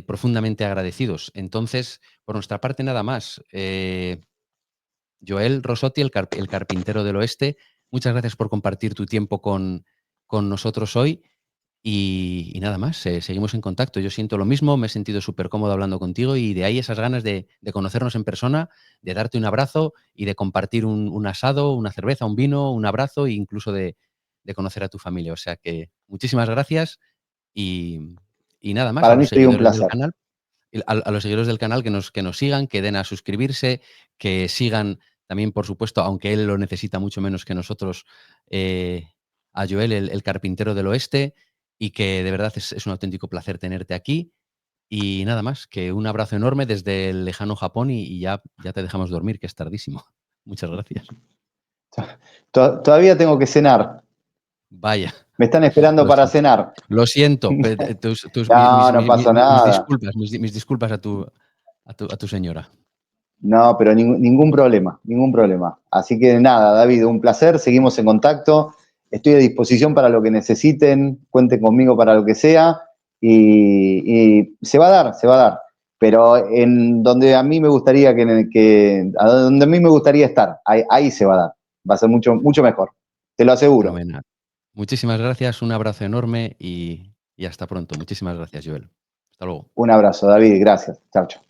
profundamente agradecidos. Entonces, por nuestra parte, nada más. Joel Rosotti, el carpintero del oeste, muchas gracias por compartir tu tiempo con nosotros hoy y nada más, seguimos en contacto. Yo siento lo mismo, me he sentido súper cómodo hablando contigo y de ahí esas ganas de conocernos en persona, de darte un abrazo y de compartir un asado, una cerveza, un vino, un abrazo e incluso de conocer a tu familia. O sea que muchísimas gracias y, y nada más, a Para mí los sería un seguidores del placer. canal. A los seguidores del canal que nos sigan, que den a suscribirse, que sigan también, por supuesto, aunque él lo necesita mucho menos que nosotros, a Joel, el carpintero del oeste, y que de verdad es un auténtico placer tenerte aquí. Y nada más, que un abrazo enorme desde el lejano Japón y ya te dejamos dormir, que es tardísimo. Muchas gracias. Todavía tengo que cenar. Vaya, Me están esperando lo para siento. cenar. Lo siento, No, no pasa mis nada. disculpas, mis disculpas a tu señora. No, pero ningún problema, ningún problema. Así que nada, David, un placer, seguimos en contacto. Estoy a disposición para lo que necesiten, cuenten conmigo para lo que sea y se va a dar, se va a dar. Pero en donde a mí me gustaría a donde a mí me gustaría estar, ahí se va a dar. Va a ser mucho, mucho mejor. Te lo aseguro. Fenomenal. Muchísimas gracias, un abrazo enorme y hasta pronto. Muchísimas gracias, Joel. Hasta luego. Un abrazo, David, gracias. Chao, chao.